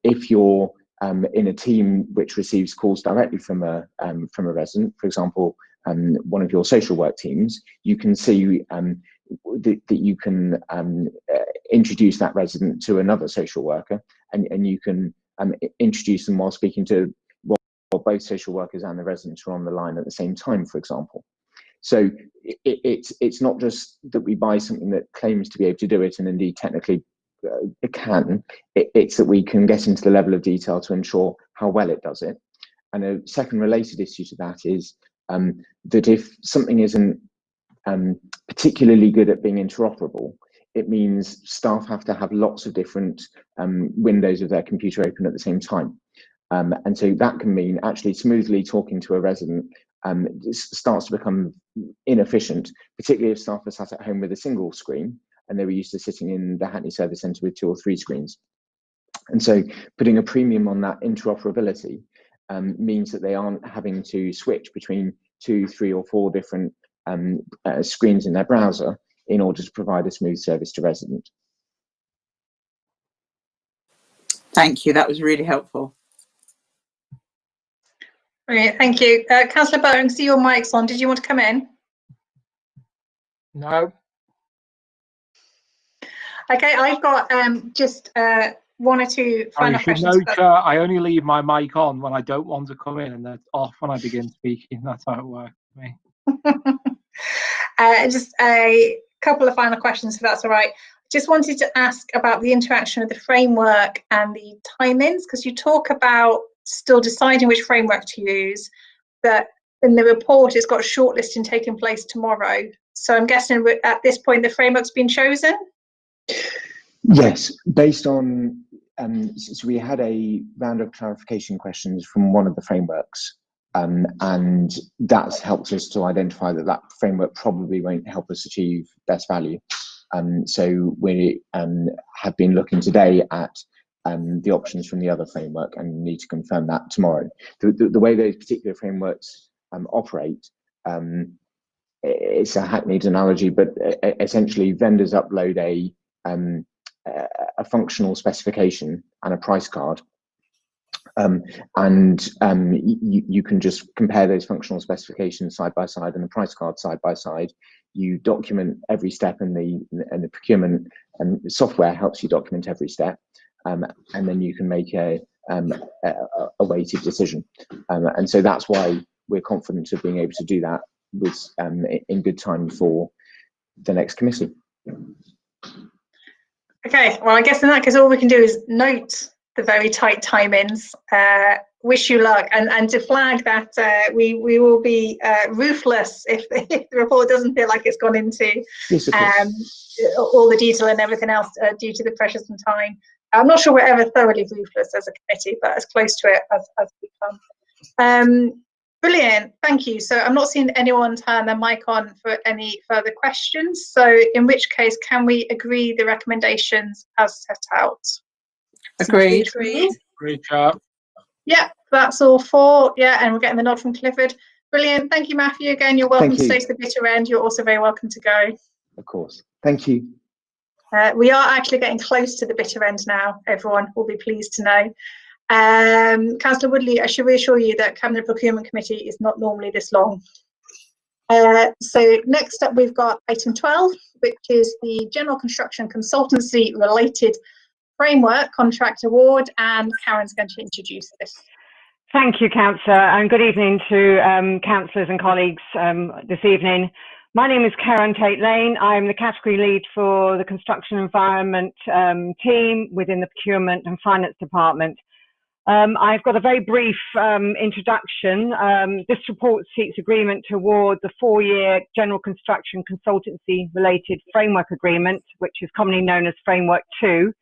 Speaker 11: If you're in a team which receives calls directly from a resident, for example, one of your social work teams, you can see that you can introduce that resident to another social worker, and you can introduce them while speaking to both social workers and the residents are on the line at the same time, for example. So it's not just that we buy something that claims to be able to do it, and indeed technically it can. It's that we can get into the level of detail to ensure how well it does it. And a second related issue to that is that if something isn't particularly good at being interoperable, it means staff have to have lots of different windows of their computer open at the same time. And so that can mean actually smoothly talking to a resident starts to become inefficient, particularly if staff are sat at home with a single screen and they were used to sitting in the Hackney Service Centre with 2 or 3 screens. And so putting a premium on that interoperability means that they aren't having to switch between 2, 3 or 4 different screens in their browser in order to provide a smooth service to residents.
Speaker 7: Thank you, that was really helpful.
Speaker 2: Brilliant, thank you. Councillor Bowen, see your mic's on. Did you want to come in?
Speaker 4: No.
Speaker 2: Okay, I've got just 1 or 2 final questions.
Speaker 4: No, Chair, I only leave my mic on when I don't want to come in, and then off when I begin speaking. That's how it works for me.
Speaker 2: Just a couple of final questions, if that's all right. Just wanted to ask about the interaction of the framework and the timings, because you talk about still deciding which framework to use, but in the report it's got shortlisting taking place tomorrow. So I'm guessing at this point the framework's been chosen?
Speaker 11: Yes, based on, so we had a round of clarification questions from one of the frameworks, and that's helped us to identify that that framework probably won't help us achieve best value. So we have been looking today at the options from the other framework and need to confirm that tomorrow. The way those particular frameworks operate, it's a hackneyed analogy, but essentially vendors upload a functional specification and a price card, and you can just compare those functional specifications side by side and the price card side by side. You document every step in the procurement, and the software helps you document every step, and then you can make a weighted decision. And so that's why we're confident of being able to do that with in good time for the next committee.
Speaker 2: Okay, well, I guess in that case, all we can do is note the very tight timings. Wish you luck, and to flag that we will be ruthless if the report doesn't feel like it's gone into all the detail and everything else due to the pressures and time. I'm not sure we're ever thoroughly ruthless as a committee, but as close to it as we come. Brilliant, thank you. So I'm not seeing anyone turn their mic on for any further questions. So in which case, can we agree the recommendations as set out?
Speaker 7: Agreed.
Speaker 4: Great job.
Speaker 2: Yeah, that's all 4. Yeah, and we're getting the nod from Clifford. Brilliant. Thank you, Matthew. Again, you're welcome to stay to the bitter end. You're also very welcome to go.
Speaker 11: Of course. Thank you.
Speaker 2: We are actually getting close to the bitter end now. Everyone will be pleased to know. Councillor Woodley, I should reassure you that Cabinet Procurement Committee is not normally this long. So next up, we've got item 12, which is the General Construction Consultancy related framework contract award, and Karen's going to introduce this.
Speaker 12: Thank you, Councillor, and good evening to councillors and colleagues this evening. My name is Karen Tate-Lane. I'm the category lead for the construction environment team within the procurement and finance department. I've got a very brief introduction. This report seeks agreement to award the 4-year General Construction Consultancy related framework agreement, which is commonly known as Framework 2,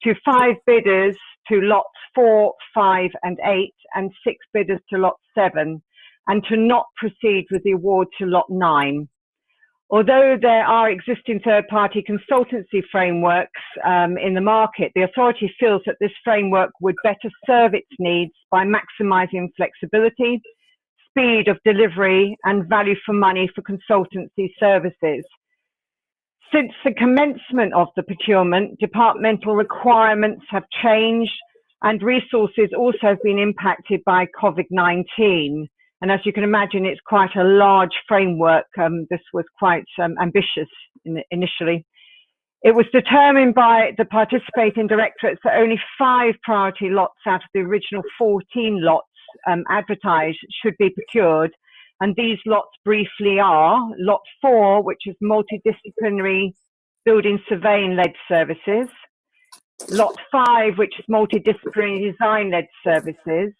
Speaker 12: to 5 bidders to lots 4, 5 and 8, and 6 bidders to lot 7, and to not proceed with the award to lot 9. Although there are existing third-party consultancy frameworks in the market, the authority feels that this framework would better serve its needs by maximising flexibility, speed of delivery and value for money for consultancy services. Since the commencement of the procurement, departmental requirements have changed and resources also have been impacted by COVID-19. And as you can imagine, it's quite a large framework. This was quite ambitious initially. It was determined by the participating directorates that only 5 priority lots out of the original 14 lots advertised should be procured. And these lots briefly are Lot 4, which is multidisciplinary building surveying-led services, Lot 5, which is multidisciplinary design-led services,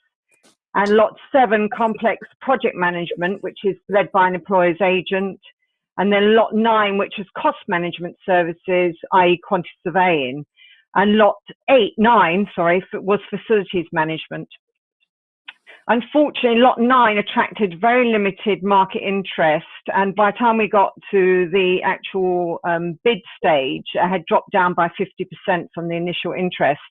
Speaker 12: and Lot 7, complex project management, which is led by an employer's agent, and then Lot 9, which is cost management services, i.e. quantity surveying, and Lot 9 was facilities management. Unfortunately, Lot 9 attracted very limited market interest, and by the time we got to the actual bid stage, it had dropped down by 50% from the initial interest.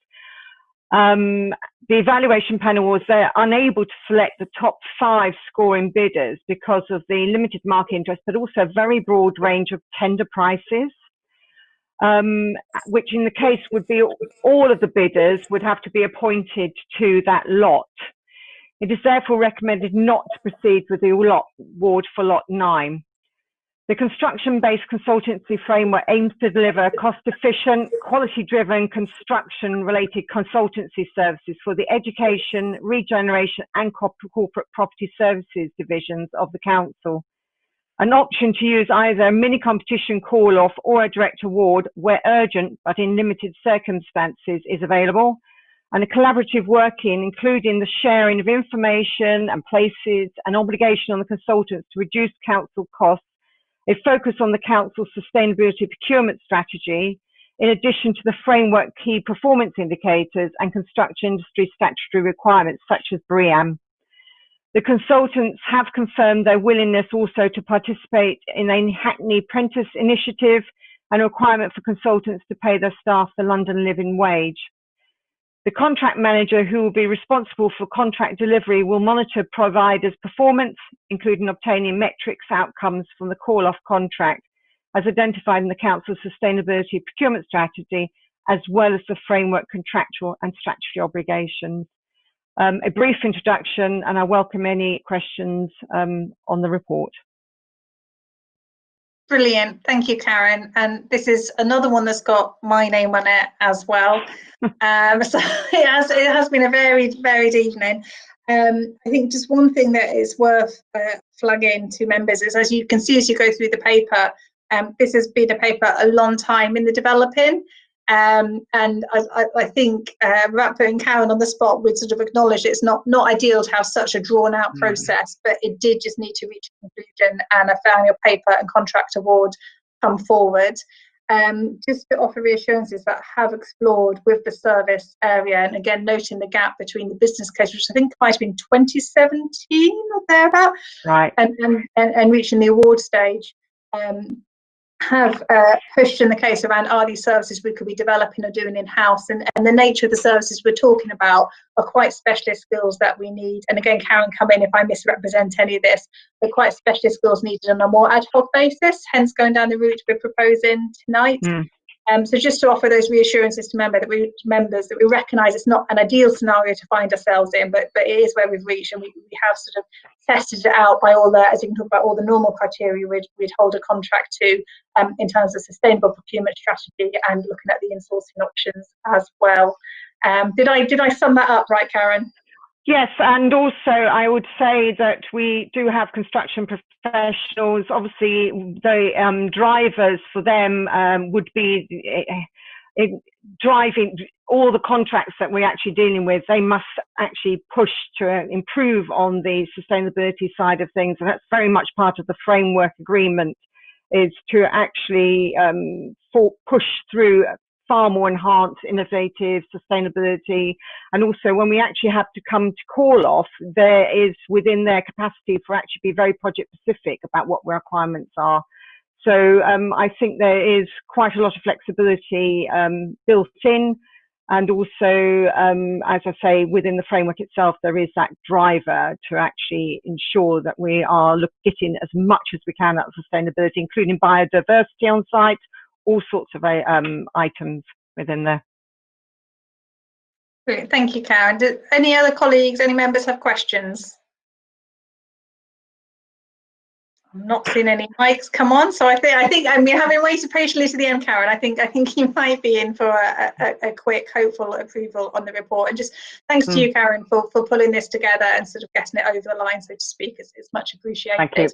Speaker 12: The evaluation panel was unable to select the top 5 scoring bidders because of the limited market interest, but also a very broad range of tender prices, which in the case would be all of the bidders would have to be appointed to that lot. It is therefore recommended not to proceed with the award for Lot 9. The construction-based consultancy framework aims to deliver cost-efficient, quality-driven, construction-related consultancy services for the education, regeneration and corporate property services divisions of the council. An option to use either a mini-competition call-off or a direct award where urgent but in limited circumstances is available, and a collaborative working, including the sharing of information and places, an obligation on the consultants to reduce council costs, a focus on the council's sustainability procurement strategy, in addition to the framework key performance indicators and construction industry statutory requirements such as BREEAM. The consultants have confirmed their willingness also to participate in a Hackney Apprentice initiative and a requirement for consultants to pay their staff the London living wage. The contract manager, who will be responsible for contract delivery, will monitor providers' performance, including obtaining metrics outcomes from the call-off contract, as identified in the Council's Sustainability Procurement Strategy, as well as the framework contractual and statutory obligations. A brief introduction, and I welcome any questions on the report.
Speaker 2: Brilliant, thank you, Karen. And this is another one that's got my name on it as well. So it has been a varied evening. I think just one thing that is worth flagging to members is, as you can see as you go through the paper, this has been a paper a long time in the developing. And I think without putting Karen on the spot, we'd sort of acknowledge it's not ideal to have such a drawn out process, but it did just need to reach a conclusion and a final paper and contract award come forward. Just to offer reassurances that I have explored with the service area, and again noting the gap between the business case, which I think might have been 2017 or thereabout,
Speaker 12: right,
Speaker 2: and reaching the award stage. Have pushed in the case around are these services we could be developing or doing in-house, and the nature of the services we're talking about are quite specialist skills that we need. And again, Karen, come in if I misrepresent any of this, but quite specialist skills needed on a more ad hoc basis, hence going down the route we're proposing tonight. So just to offer those reassurances to members that we recognise it's not an ideal scenario to find ourselves in, but it is where we've reached, and we have sort of tested it out by all the, as you can talk about, all the normal criteria we'd hold a contract to in terms of sustainable procurement strategy and looking at the insourcing options as well. Did I sum that up right, Karen?
Speaker 12: Yes, and also I would say that we do have construction professionals. Obviously, the drivers for them would be driving all the contracts that we're actually dealing with. They must actually push to improve on the sustainability side of things, and that's very much part of the framework agreement, is to actually push through far more enhanced, innovative sustainability. And also when we actually have to come to call off, there is within their capacity for actually be very project specific about what requirements are. So I think there is quite a lot of flexibility built in. And also, as I say, within the framework itself, there is that driver to actually ensure that we are getting as much as we can out of sustainability, including biodiversity on site, all sorts of items within there.
Speaker 2: Brilliant. Thank you, Karen. Do any other colleagues, any members have questions? I'm not seeing any mics come on, so I think and we're having waited patiently to the end, Karen. I think you might be in for a quick, hopeful approval on the report. And just thanks to you, Karen, for pulling this together and sort of getting it over the line, so to speak. It's much appreciated.
Speaker 12: Thank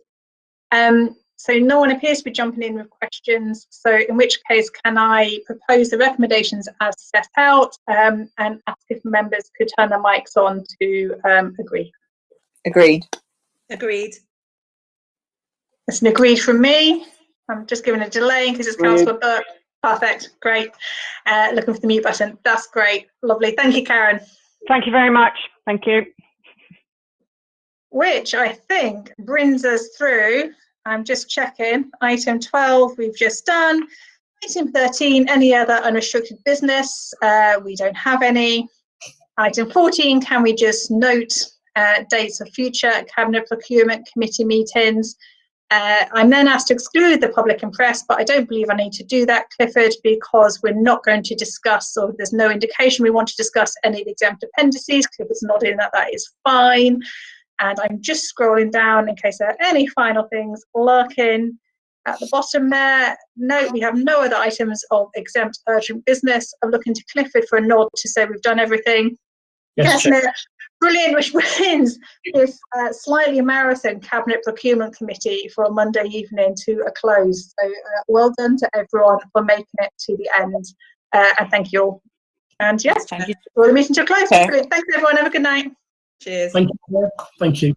Speaker 12: you.
Speaker 2: So no one appears to be jumping in with questions. So in which case, can I propose the recommendations as set out and ask if members could turn their mics on to agree?
Speaker 7: Agreed.
Speaker 3: Agreed.
Speaker 2: It's an agreed from me. I'm just giving a delay because it's Councillor Burke. Perfect, great. Looking for the mute button. That's great, lovely. Thank you, Karen.
Speaker 12: Thank you very much. Thank you.
Speaker 2: Which I think brings us through. I'm just checking. Item 12 we've just done. Item 13, any other unrestricted business? We don't have any. Item 14, can we just note dates of future Cabinet Procurement Committee meetings? I'm then asked to exclude the public and press, but I don't believe I need to do that, Clifford, because we're not going to discuss, or there's no indication we want to discuss any of the exempt appendices. Clifford's nodding that is fine. And I'm just scrolling down in case there are any final things. Larkin at the bottom there. No, we have no other items of exempt urgent business. I'm looking to Clifford for a nod to say we've done everything. Yes, Mayor. Brilliant, which brings this slightly marathon Cabinet Procurement Committee for a Monday evening to a close. So well done to everyone for making it to the end. And thank you all. And yes,
Speaker 7: Thank you.
Speaker 2: Draw the meeting to a close.
Speaker 7: Okay.
Speaker 2: Brilliant. Thanks everyone. Have a good night.
Speaker 3: Cheers.
Speaker 1: Thank you. Thank you.